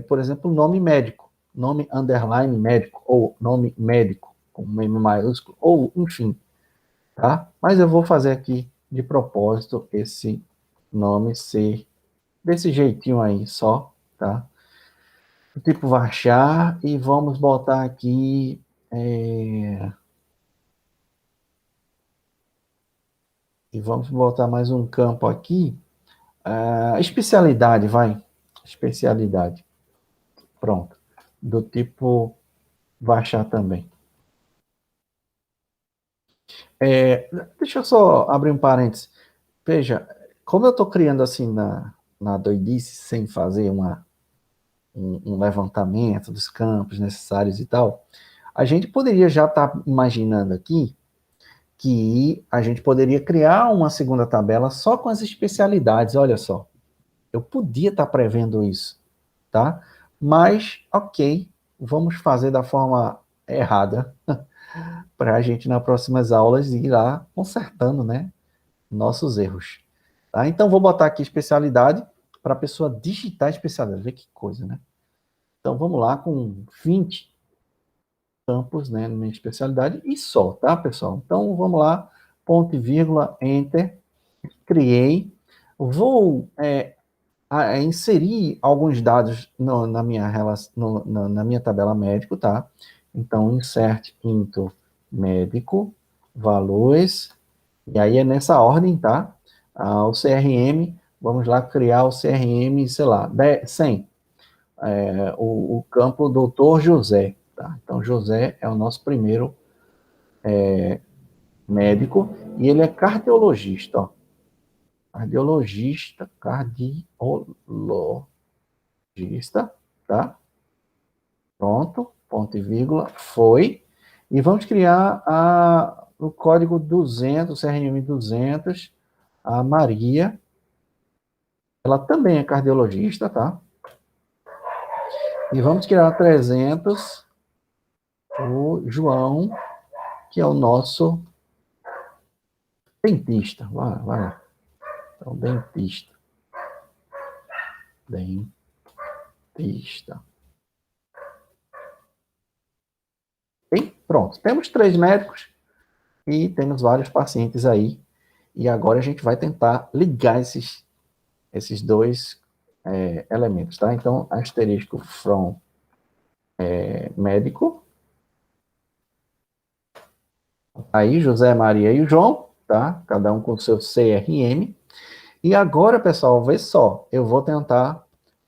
por exemplo, nome médico, nome underline médico, ou nome médico, com M maiúsculo, ou enfim, tá? Mas eu vou fazer aqui, de propósito, esse nome ser desse jeitinho aí, só, tá? O tipo varchar, e vamos botar aqui, e vamos botar mais um campo aqui, especialidade, vai, especialidade, pronto, do tipo varchar também. Deixa eu só abrir um parênteses. Veja, como eu estou criando assim na doidice, sem fazer um levantamento dos campos necessários e tal, a gente poderia já estar imaginando aqui que a gente poderia criar uma segunda tabela só com as especialidades, olha só. Eu podia estar prevendo isso, tá? Mas, ok, vamos fazer da forma errada, para a gente, nas próximas aulas, ir lá consertando, né, nossos erros. Tá? Então, vou botar aqui especialidade, para a pessoa digitar a especialidade. Vê que coisa, né? Então, vamos lá com 20 campos, né, na minha especialidade, e só, tá, pessoal? Então, vamos lá, ponto e vírgula, enter, criei. Vou inserir alguns dados na minha na minha tabela médico, tá? Então, insert into médico, valores, e aí é nessa ordem, tá? O CRM, vamos lá criar o CRM, sei lá, 100. O campo Doutor José, tá? Então, José é o nosso primeiro médico, e ele é cardiologista, ó. Cardiologista, tá? Pronto, ponto e vírgula, foi. E vamos criar o código 200, CRM 200, a Maria, ela também é cardiologista, tá? E vamos criar 300, o João, que é o nosso dentista. Vai lá. Então, dentista. Ok? Pronto. Temos 3 médicos e temos vários pacientes aí. E agora a gente vai tentar ligar esses dois elementos, tá? Então, asterisco from médico. Aí, José, Maria e o João, tá? Cada um com o seu CRM. E agora, pessoal, vê só, eu vou tentar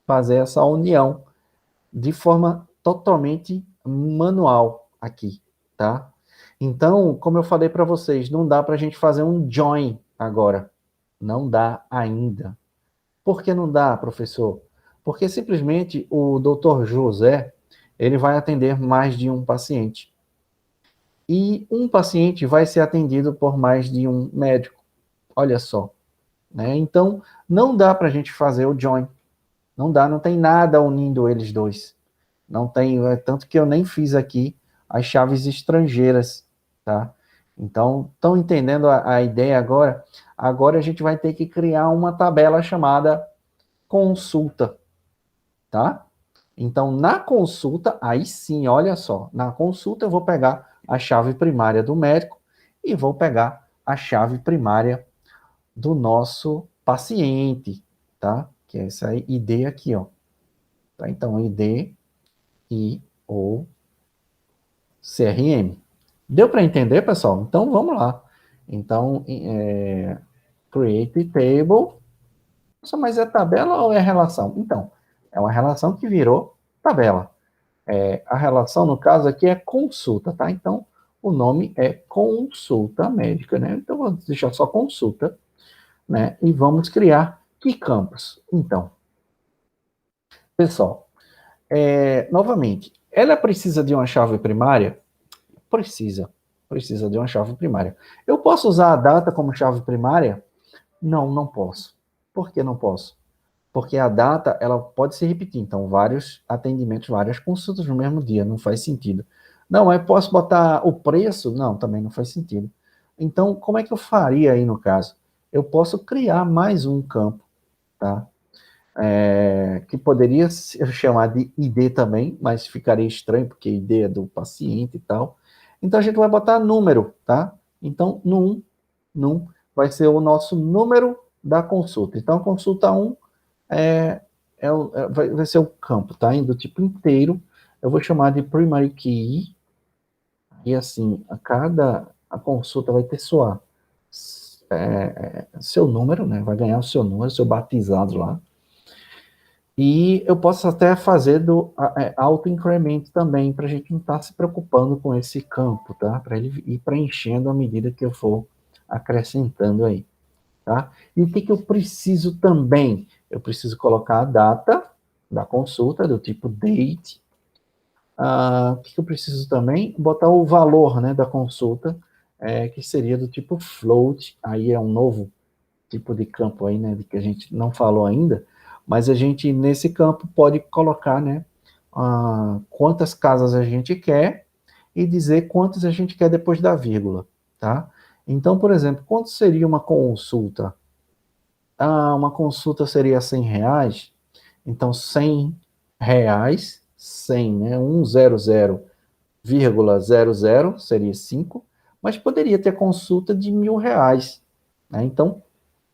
fazer essa união de forma totalmente manual aqui, tá? Então, como eu falei para vocês, não dá para a gente fazer um join agora. Não dá ainda. Por que não dá, professor? Porque simplesmente o doutor José, ele vai atender mais de um paciente. E um paciente vai ser atendido por mais de um médico. Olha só. Né? Então, não dá para a gente fazer o join. Não dá, não tem nada unindo eles dois. Não tem, tanto que eu nem fiz aqui as chaves estrangeiras, tá? Então, estão entendendo a ideia agora? Agora a gente vai ter que criar uma tabela chamada consulta, tá? Então, na consulta, aí sim, olha só, na consulta eu vou pegar a chave primária do médico e vou pegar a chave primária do nosso paciente, tá? Que é essa ID aqui, ó. Tá? Então, ID e o CRM. Deu para entender, pessoal? Então, vamos lá. Então, create table. Nossa, mas é tabela ou é relação? Então, é uma relação que virou tabela. A relação, no caso aqui, é consulta, tá? Então, o nome é consulta médica, né? Então, vamos deixar só consulta, né? E vamos criar que campos? Então, pessoal, novamente, ela precisa de uma chave primária? Precisa de uma chave primária. Eu posso usar a data como chave primária? Não, não posso. Por que não posso? Porque a data, ela pode se repetir. Então, vários atendimentos, várias consultas no mesmo dia, não faz sentido. Não, mas posso botar o preço? Não, também não faz sentido. Então, como é que eu faria aí no caso? Eu posso criar mais um campo, tá? Que poderia se chamar de ID também, mas ficaria estranho, porque ID é do paciente e tal. Então, a gente vai botar número, tá? Então, num vai ser o nosso número da consulta. Então, a consulta 1 vai ser o campo, tá? Do tipo inteiro. Eu vou chamar de primary key. E assim, a consulta vai ter seu número, né? Vai ganhar o seu número, seu batizado lá. E eu posso até fazer do auto-incremento também, para a gente não estar se preocupando com esse campo, tá? Para ele ir preenchendo à medida que eu for acrescentando aí, tá? E o que eu preciso também? Eu preciso colocar a data da consulta, do tipo date. O que eu preciso também? Botar o valor, né, da consulta, que seria do tipo float, aí é um novo tipo de campo aí, né, que a gente não falou ainda, mas a gente, nesse campo, pode colocar, né, quantas casas a gente quer e dizer quantas a gente quer depois da vírgula, tá? Então, por exemplo, quanto seria uma consulta? uma consulta seria R$ 100, então R$ 100, 100, né? 100,00 seria 5, mas poderia ter consulta de R$ 1.000, né? Então,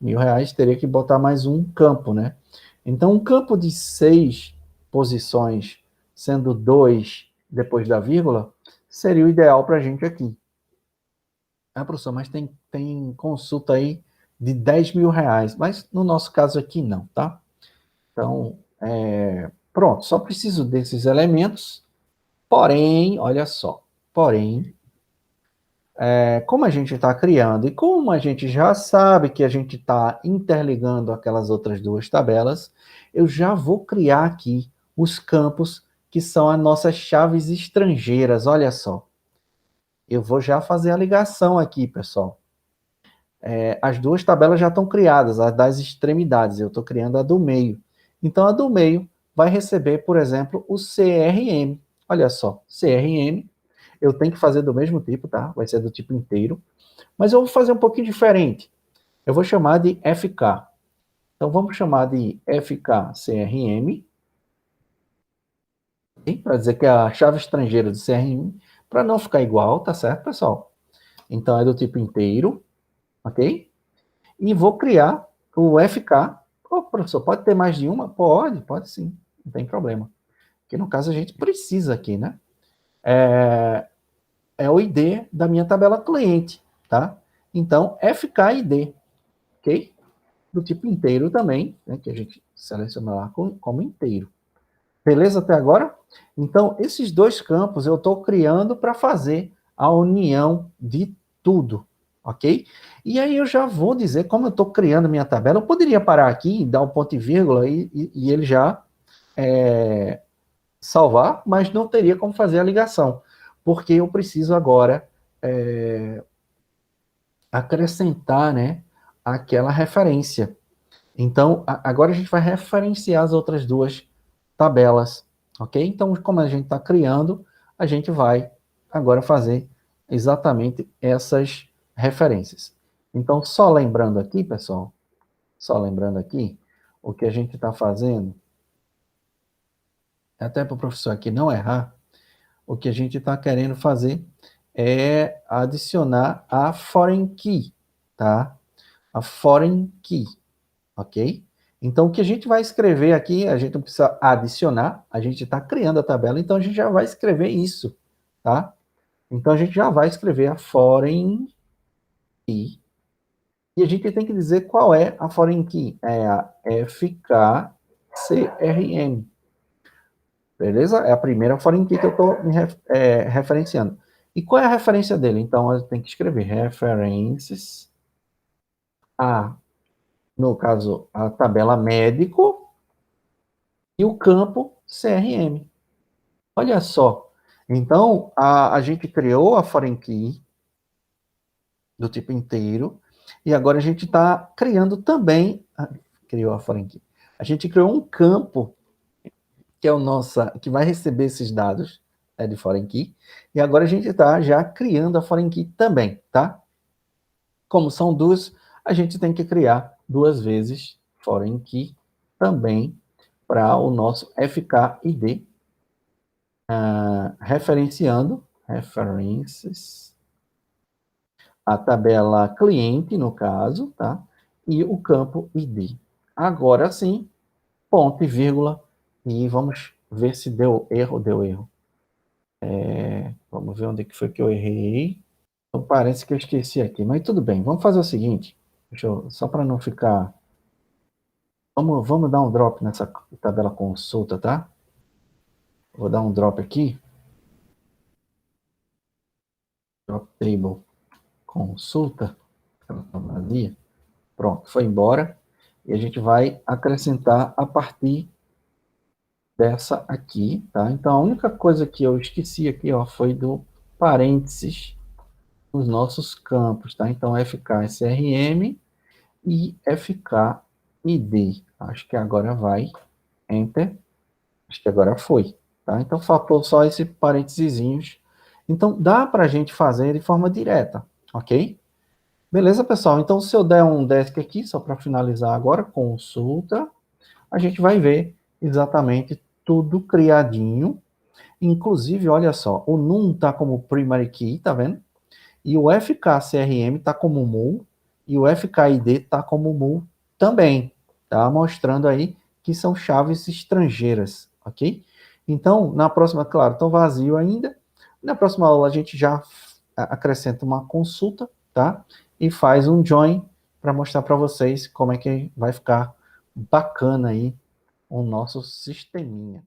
R$ 1.000 teria que botar mais um campo, né? Então, um campo de 6 posições, sendo 2 depois da vírgula, seria o ideal para a gente aqui. Professor, mas tem consulta aí de R$ 10.000, mas no nosso caso aqui não, tá? Então, pronto, só preciso desses elementos, porém, olha só, porém, como a gente está criando e como a gente já sabe que a gente está interligando aquelas outras duas tabelas, eu já vou criar aqui os campos que são as nossas chaves estrangeiras, olha só. Eu vou já fazer a ligação aqui, pessoal. As duas tabelas já estão criadas, as das extremidades, eu estou criando a do meio. Então, a do meio vai receber, por exemplo, o CRM. Olha só, CRM, eu tenho que fazer do mesmo tipo, tá? Vai ser do tipo inteiro. Mas eu vou fazer um pouquinho diferente. Eu vou chamar de FK. Então, vamos chamar de FK-CRM, para dizer que é a chave estrangeira do CRM, para não ficar igual, tá certo, pessoal? Então, é do tipo inteiro, ok? E vou criar o FK. Professor, pode ter mais de uma? Pode sim, não tem problema. Porque no caso a gente precisa aqui, né? É o ID da minha tabela cliente, tá? Então, FK-ID, ok? Do tipo inteiro também, né? Que a gente seleciona lá como inteiro. Beleza até agora? Então, esses dois campos eu estou criando para fazer a união de tudo, ok? E aí eu já vou dizer, como eu estou criando minha tabela, eu poderia parar aqui, dar um ponto e vírgula e ele já salvar, mas não teria como fazer a ligação, porque eu preciso agora acrescentar, né, aquela referência. Então, agora a gente vai referenciar as outras duas tabelas, ok? Então, como a gente está criando, a gente vai agora fazer exatamente essas referências. Então, só lembrando aqui, pessoal, só lembrando aqui, o que a gente está fazendo, até para o professor aqui não errar, o que a gente está querendo fazer é adicionar a foreign key, tá? A foreign key, ok? Então, o que a gente vai escrever aqui, a gente não precisa adicionar, a gente está criando a tabela, então a gente já vai escrever isso, tá? Então, a gente já vai escrever a foreign key, e a gente tem que dizer qual é a foreign key, é a FKCRM, beleza? É a primeira foreign key que eu estou referenciando. E qual é a referência dele? Então, eu tenho que escrever references, no caso, a tabela médico, e o campo CRM. Olha só. Então, a gente criou a foreign key do tipo inteiro, e agora a gente está criando também, criou a foreign key. A gente criou um campo que é o nossa, que vai receber esses dados de foreign key, e agora a gente está já criando a foreign key também, tá? Como são duas, a gente tem que criar duas vezes foreign key também para o nosso FKID, referenciando, references, a tabela cliente, no caso, tá? E o campo ID. Agora sim, ponto e vírgula, e vamos ver se deu erro, deu erro. Vamos ver onde que foi que eu errei. Então, parece que eu esqueci aqui, mas tudo bem. Vamos fazer o seguinte, só para não ficar... Vamos dar um drop nessa tabela consulta, tá? Vou dar um drop aqui. Drop table consulta. Vazia. Pronto, foi embora. E a gente vai acrescentar a partir dessa aqui, tá? Então, a única coisa que eu esqueci aqui, ó, foi do parênteses nos nossos campos, tá? Então, FKSRM e FKID. Acho que agora vai. Enter. Acho que agora foi, tá? Então, faltou só esse parênteses. Então, dá para a gente fazer de forma direta, ok? Beleza, pessoal? Então, se eu der um desk aqui, só para finalizar agora, consulta, a gente vai ver exatamente tudo criadinho. Inclusive, olha só, o NUM está como primary key, tá vendo? E o FKCRM está como mul, e o FKID está como mul também, tá? Mostrando aí que são chaves estrangeiras, ok? Então, na próxima, claro, estão vazio ainda. Na próxima aula a gente já acrescenta uma consulta, tá? E faz um join para mostrar para vocês como é que vai ficar bacana aí o nosso sisteminha.